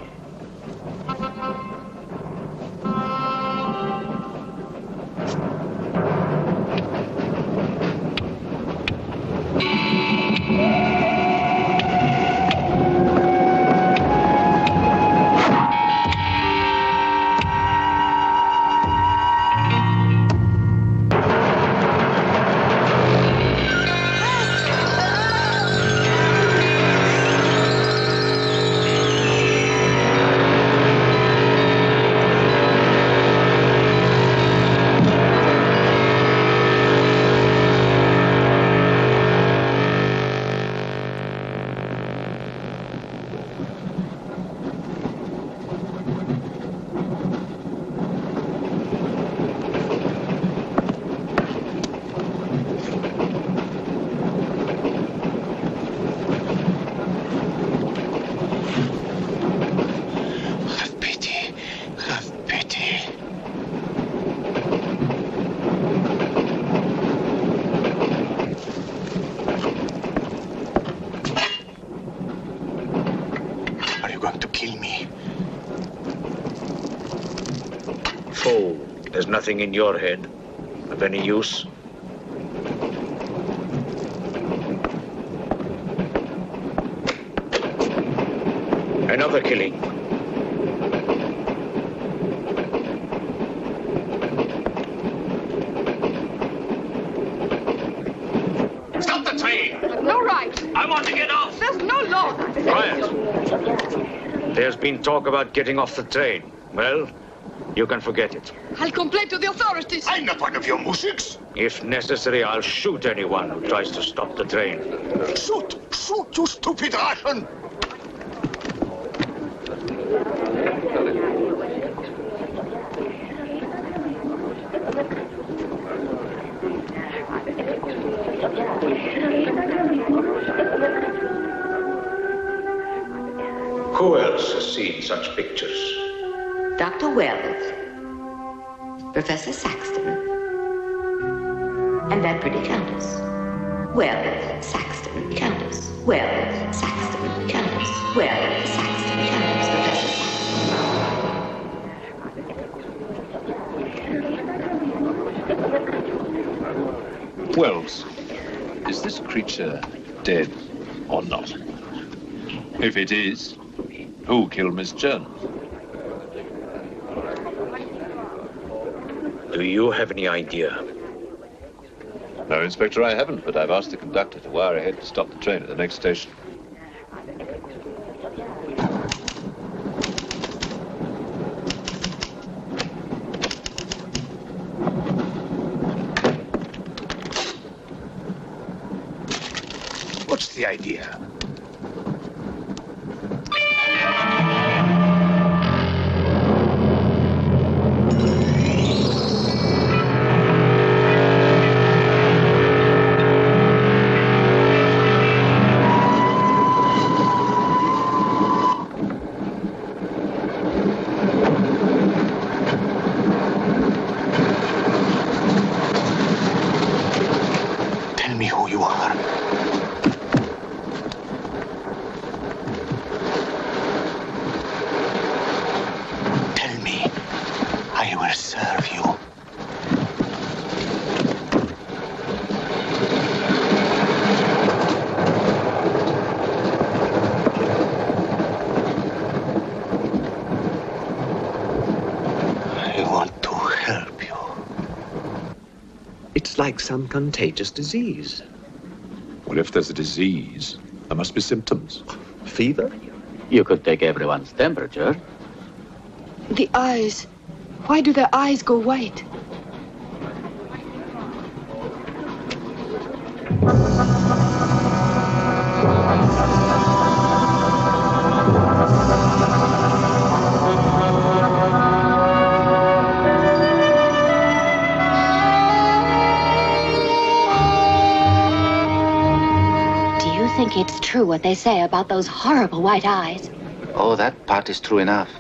There's nothing in your head of any use. Another killing. Stop the train! No right. I want to get off. There's no law. Quiet. There's been talk about getting off the train. Well, you can forget it. I'll complain to the authorities. I'm not one of your musics. If necessary, I'll shoot anyone who tries to stop the train. Shoot! Shoot, you stupid Russian! Who else has seen such pictures? Dr. Wells, Professor Saxton, and that pretty countess. Wells, Saxton, countess. Wells, Saxton, countess. Wells, Saxton, countess. Professor Saxton. Wells, is this creature dead or not? If it is, who killed Miss Jones? Do you have any idea? No, Inspector, I haven't, but I've asked the conductor to wire ahead to stop the train at the next station. What's the idea? Like some contagious disease. Well, if there's a disease, there must be symptoms. Fever? You could take everyone's temperature. The eyes. Why do their eyes go white? It's true what they say about those horrible white eyes. Oh, that part is true enough.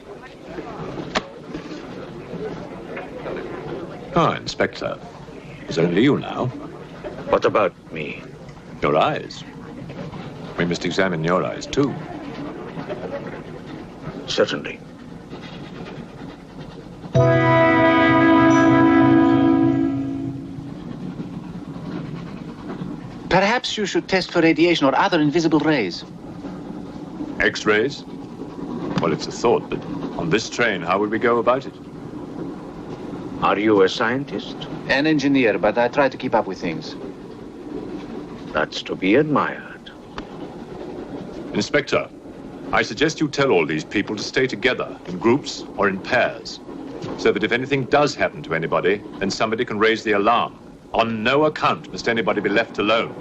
Oh, Inspector. It's only you now. What about me? Your eyes. We must examine your eyes, too. Certainly. Perhaps you should test for radiation or other invisible rays. X-rays? Well, it's a thought, but on this train, how would we go about it? Are you a scientist? An engineer, but I try to keep up with things. That's to be admired. Inspector, I suggest you tell all these people to stay together, in groups or in pairs, so that if anything does happen to anybody, then somebody can raise the alarm. On no account must anybody be left alone.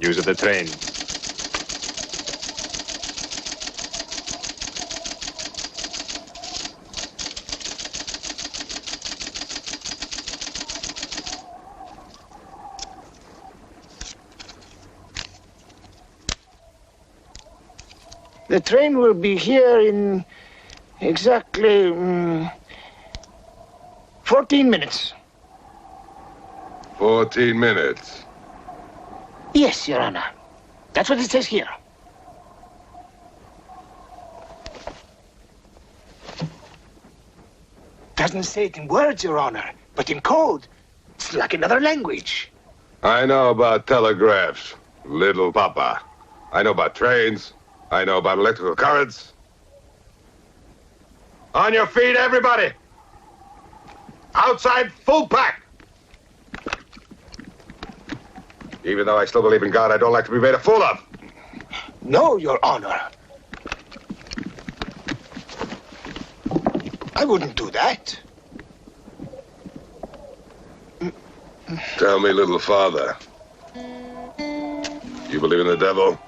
Use of the train. The train will be here in exactly 14 minutes. 14 minutes. Yes, Your Honor. That's what it says here. Doesn't say it in words, Your Honor, but in code. It's like another language. I know about telegraphs, little papa. I know about trains. I know about electrical currents. On your feet, everybody! Outside, full pack! Even though I still believe in God, I don't like to be made a fool of. No, Your Honor. I wouldn't do that. Tell me, little father. You believe in the devil?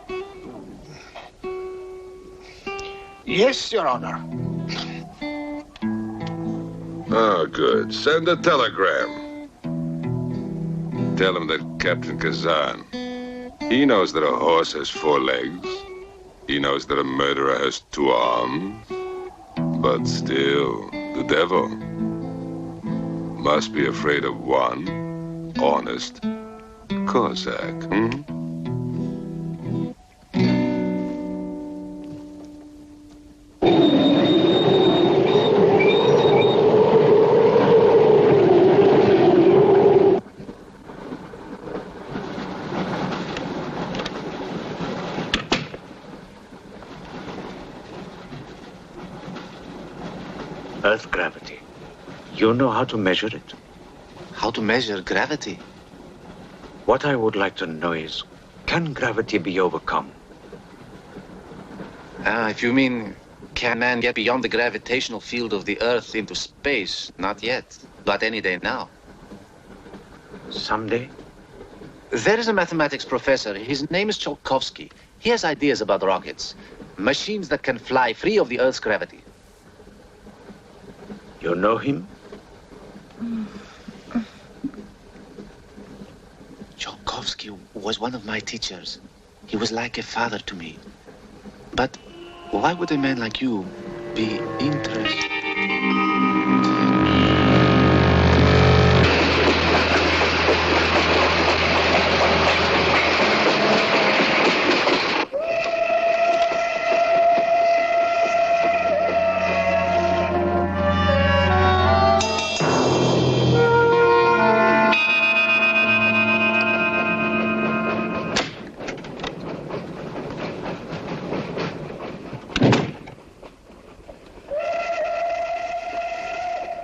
Yes, Your Honor. Oh, good. Send a telegram. Tell him that Captain Kazan, he knows that a horse has 4 legs. He knows that a murderer has 2 arms. But still, the devil must be afraid of one honest Cossack, Earth gravity. You know how to measure it? How to measure gravity? What I would like to know is, can gravity be overcome? If you mean, can man get beyond the gravitational field of the Earth into space? Not yet, but any day now. Someday? There is a mathematics professor. His name is Tsiolkovsky. He has ideas about rockets. Machines that can fly free of the Earth's gravity. You know him? Tsiolkovsky was one of my teachers. He was like a father to me. But why would a man like you be interested?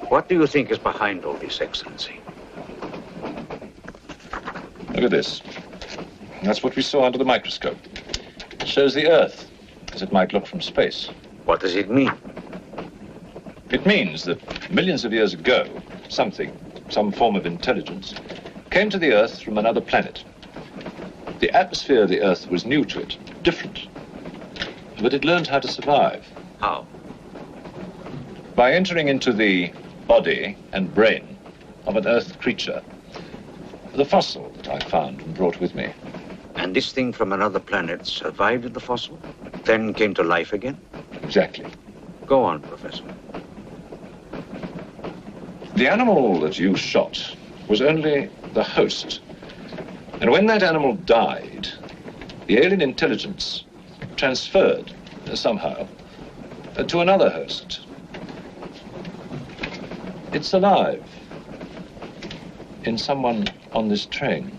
What do you think is behind all this, Excellency? Look at this. That's what we saw under the microscope. It shows the Earth as it might look from space. What does it mean? It means that millions of years ago, some form of intelligence, came to the Earth from another planet. The atmosphere of the Earth was new to it, different. But it learned how to survive. How? By entering into the body and brain of an Earth creature. The fossil that I found and brought with me. And this thing from another planet survived in the fossil, then came to life again? Exactly. Go on, Professor. The animal that you shot was only the host. And when that animal died, the alien intelligence transferred somehow to another host. It's alive in someone on this train.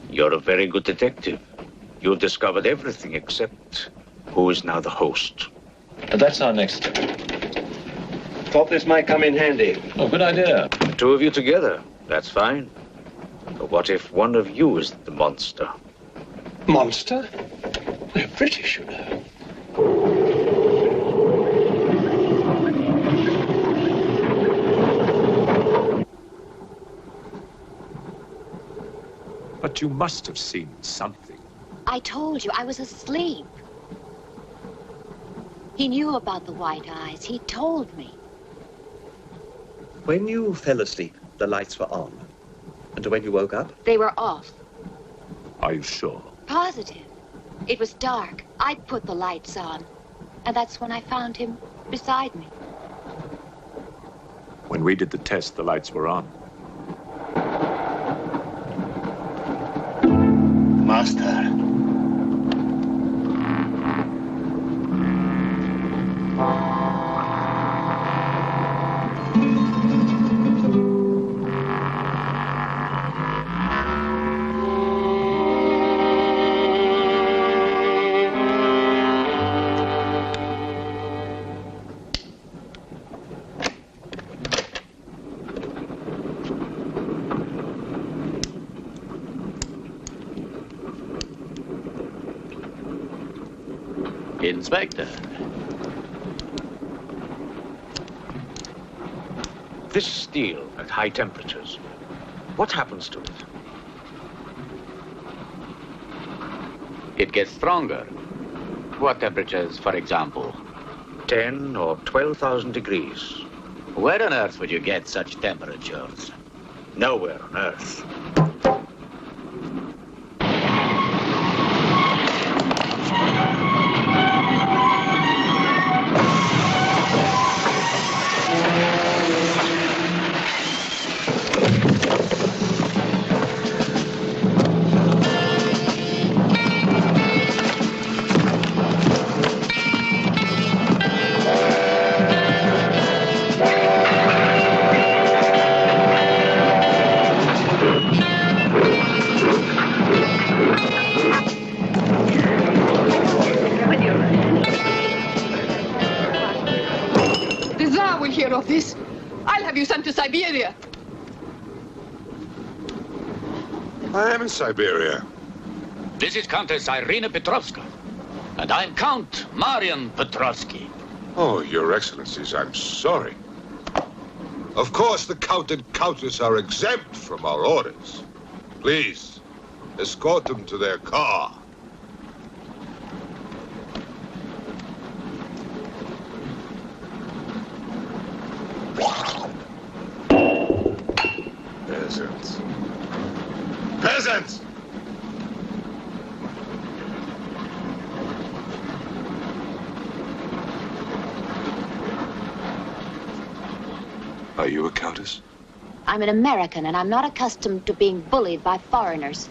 You're a very good detective. You've discovered everything except who is now the host. That's our next step. Thought this might come in handy. Oh, good idea. 2 of you together. That's fine. But what if one of you is the monster? Monster? They're British, you know. But you must have seen something. I told you I was asleep. He knew about the white eyes. He told me. When you fell asleep, the lights were on. And when you woke up? They were off. Are you sure? Positive. It was dark. I put the lights on. And that's when I found him beside me. When we did the test, the lights were on. Master. Inspector. This steel at high temperatures, what happens to it? It gets stronger. What temperatures, for example? 10 or 12,000 degrees. Where on earth would you get such temperatures? Nowhere on earth. Of this, I'll have you sent to Siberia. I am in Siberia. This is Countess Irina Petrovska, and I'm Count Marian Petrovsky. Oh, Your Excellencies, I'm sorry. Of course, the Count and Countess are exempt from our orders. Please, escort them to their car. Peasants. Peasants! Are you a countess? I'm an American, and I'm not accustomed to being bullied by foreigners.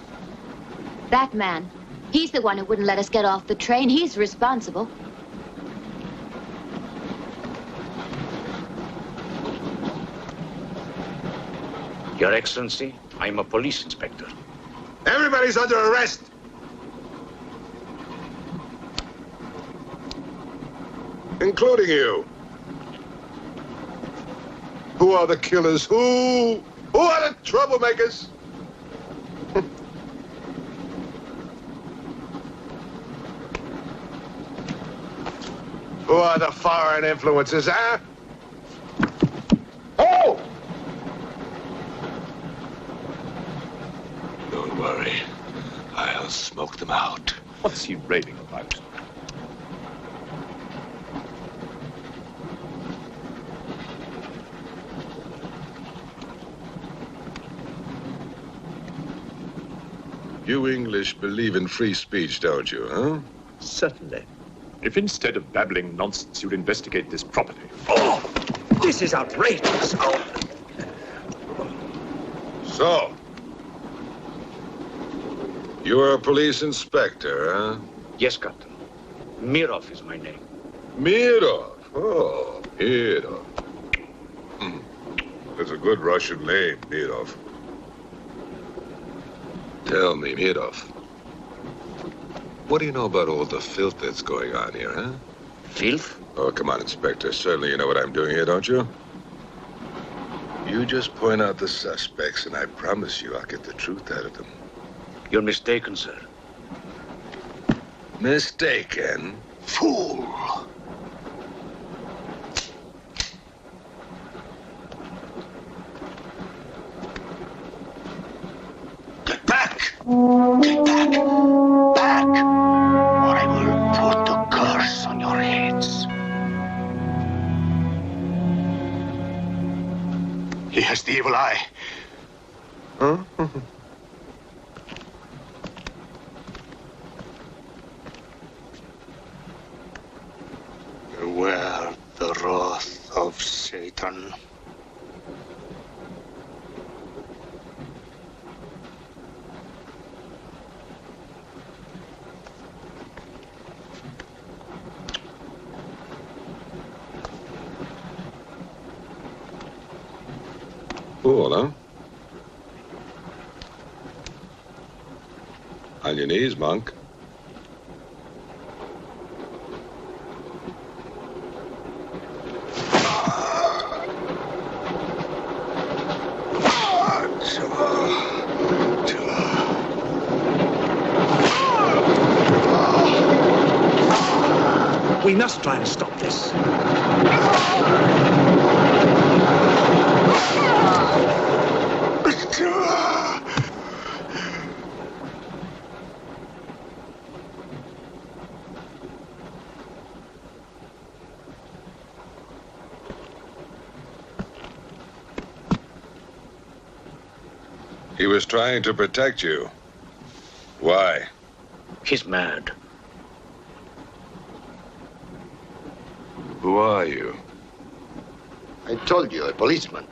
That man, he's the one who wouldn't let us get off the train. He's responsible. Your Excellency, I'm a police inspector. Everybody's under arrest! Including you. Who are the killers? Who are the troublemakers? Who are the foreign influences, huh? Oh! Don't worry. I'll smoke them out. What's he raving about? You English believe in free speech, don't you, huh? Certainly. If instead of babbling nonsense, you'd investigate this property. Oh! This is outrageous! Oh. So, you are a police inspector, huh? Yes, Captain. Mirov is my name. Mirov? Oh, Mirov. That's a good Russian name, Mirov. Tell me, Mirov, what do you know about all the filth that's going on here, huh? Filth? Oh, come on, Inspector. Certainly you know what I'm doing here, don't you? You just point out the suspects, and I promise you I'll get the truth out of them. You're mistaken, sir. Mistaken? Fool! Get back! Get back! Back! Or I will put the curse on your heads. He has the evil eye. Huh? wear the wrath of Satan. Cool, huh? On your knees, monk. We must try and stop this. He was trying to protect you. Why? He's mad. Who are you? I told you, a policeman.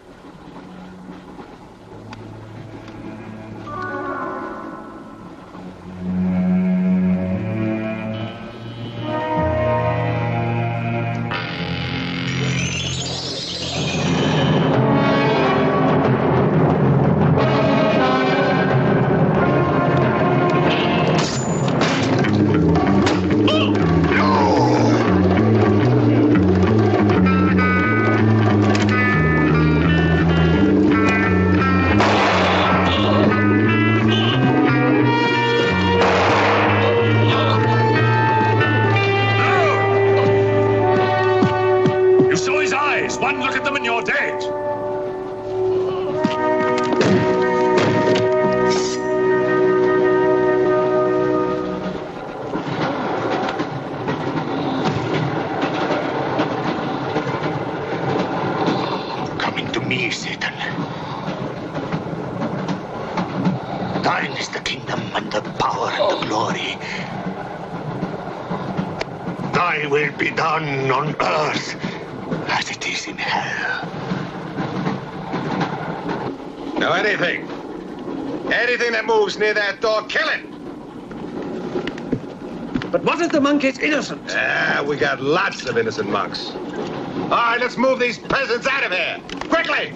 Anything that moves near that door, kill it! But what if the monk is innocent? We got lots of innocent monks. All right, let's move these peasants out of here. Quickly!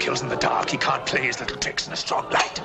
kills in the dark. He can't play his little tricks in a strong light.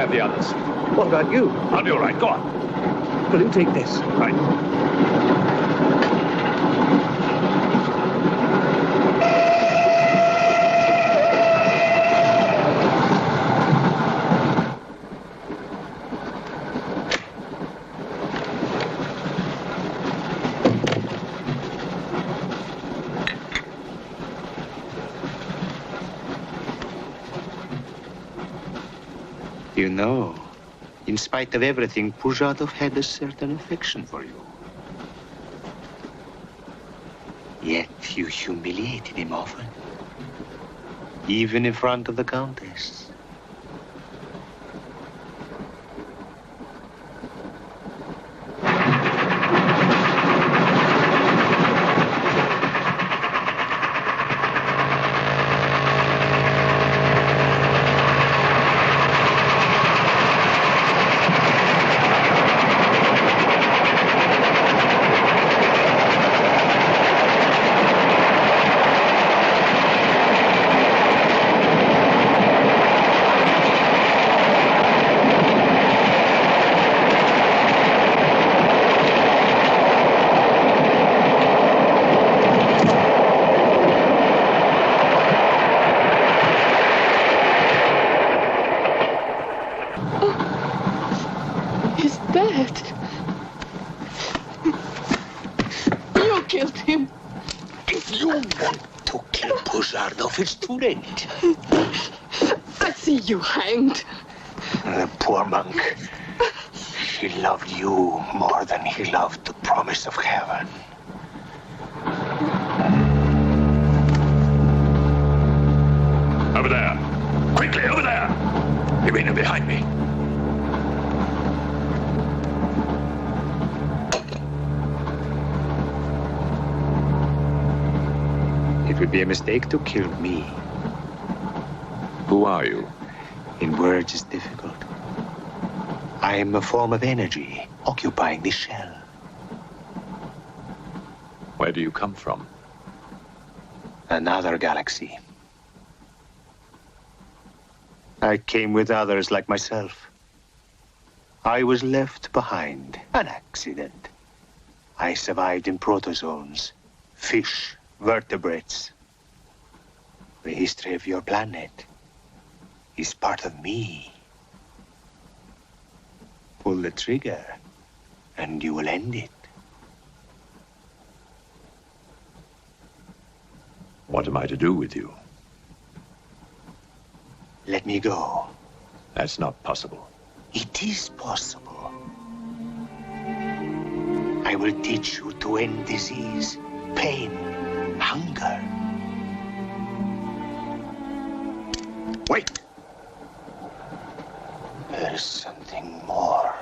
The others. What about you? I'll be all right. Go on. Will you take this? Right. You know, in spite of everything, Pujatov had a certain affection for you. Yet you humiliated him often, even in front of the Countess. It's too late. I see you hanged. The poor monk. He loved you more than he loved the promise of heaven. Over there. Quickly, over there. Eugenio, behind me. It would be a mistake to kill me. Who are you? In words, it's difficult. I am a form of energy occupying this shell. Where do you come from? Another galaxy. I came with others like myself. I was left behind. An accident. I survived in protozoans, fish, vertebrates. The history of your planet is part of me. Pull the trigger, and you will end it. What am I to do with you? Let me go. That's not possible. It is possible. I will teach you to end disease, pain, hunger. Wait! There's something more.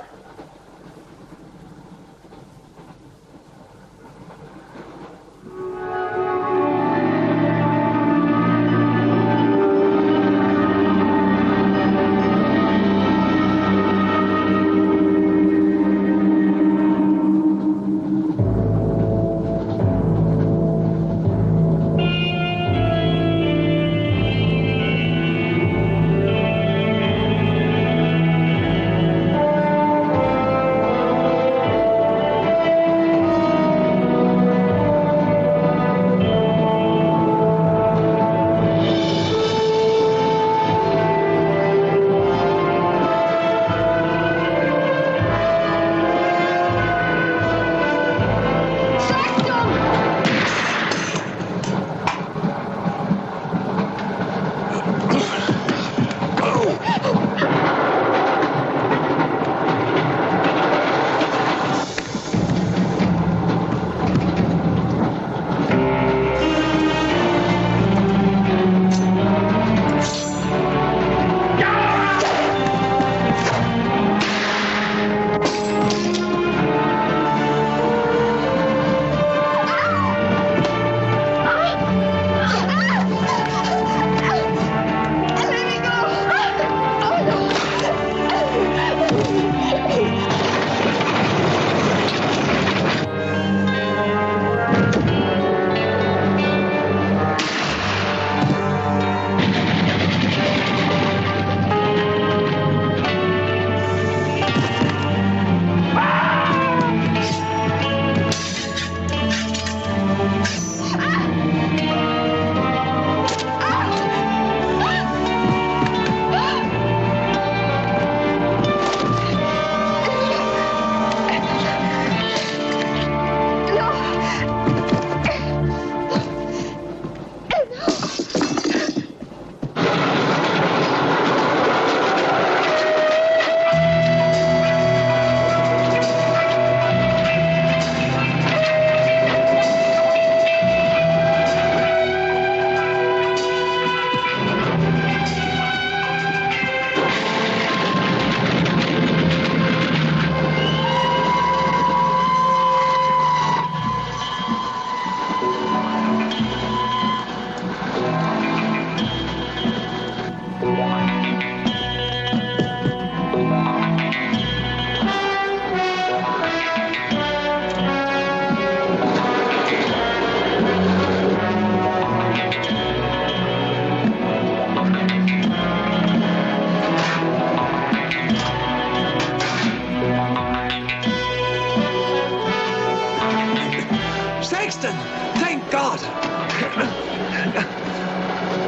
Saxton! Thank God!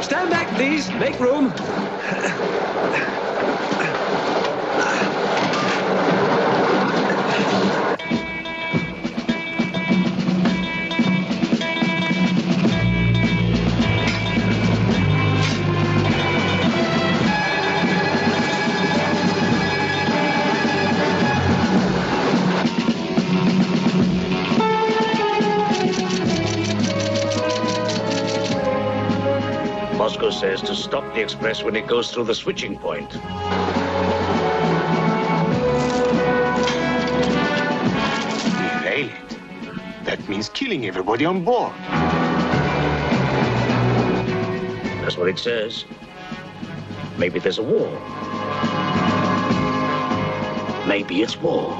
Stand back, please. Make room. Moscow says to stop the express when it goes through the switching point. Derail it. That means killing everybody on board. That's what it says. Maybe there's a war. Maybe it's war.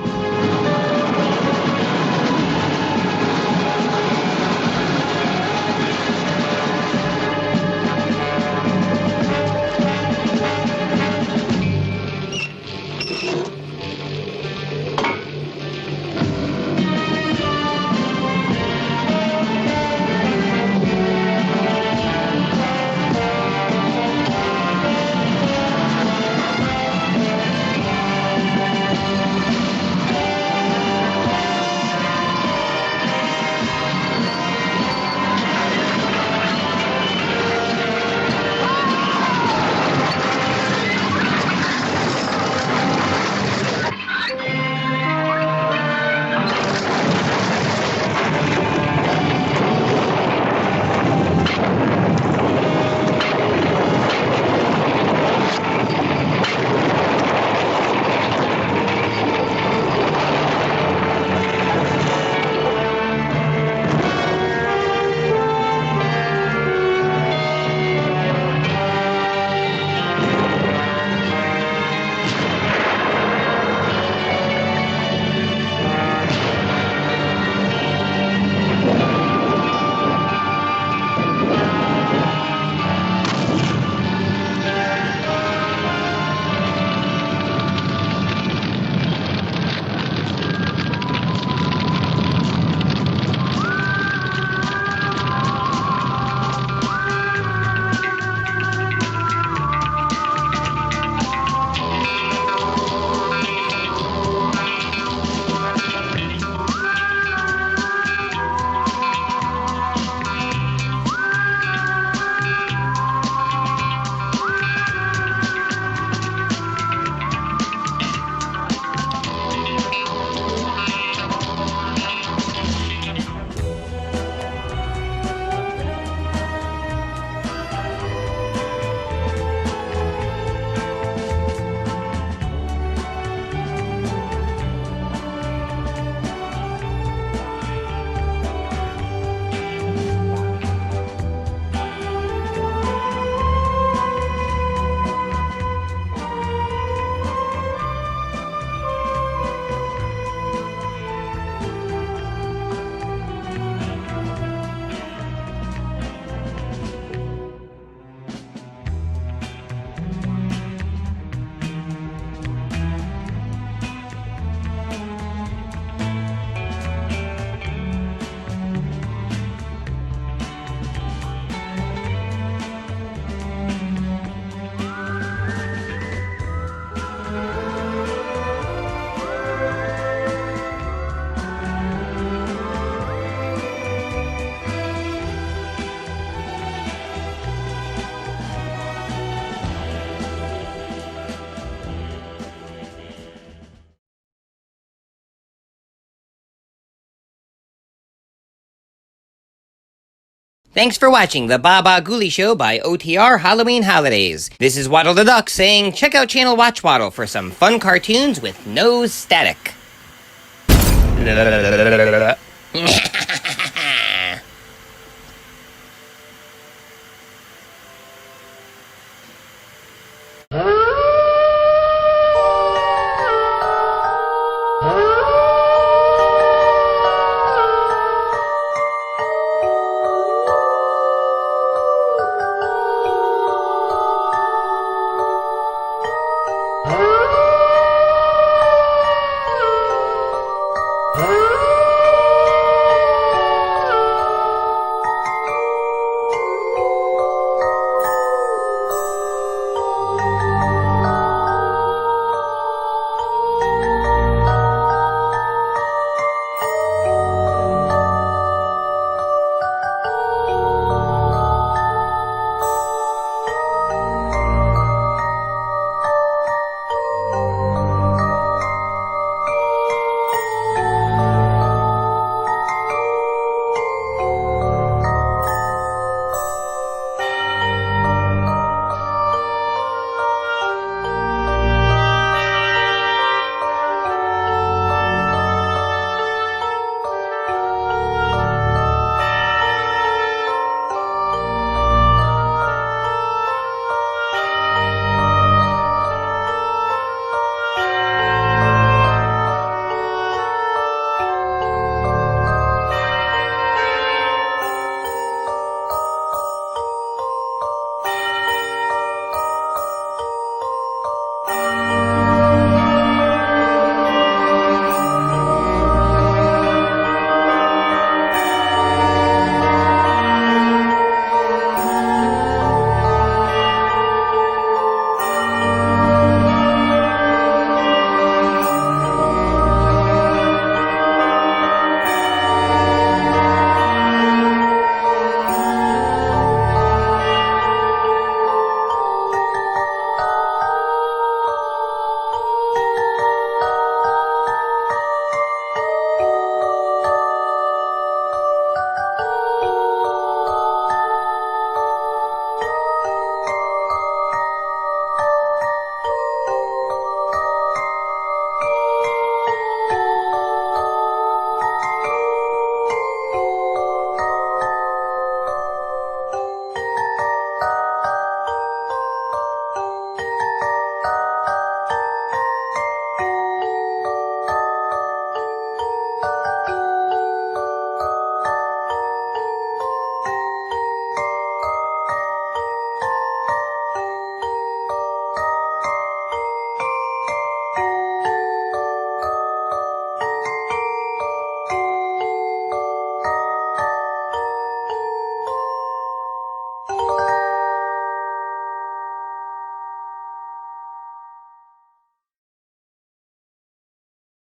Thanks for watching the Baba Ghoulie Show by OTR Halloween Holidays. This is Waddle the Duck saying check out Channel Watch Waddle for some fun cartoons with no static.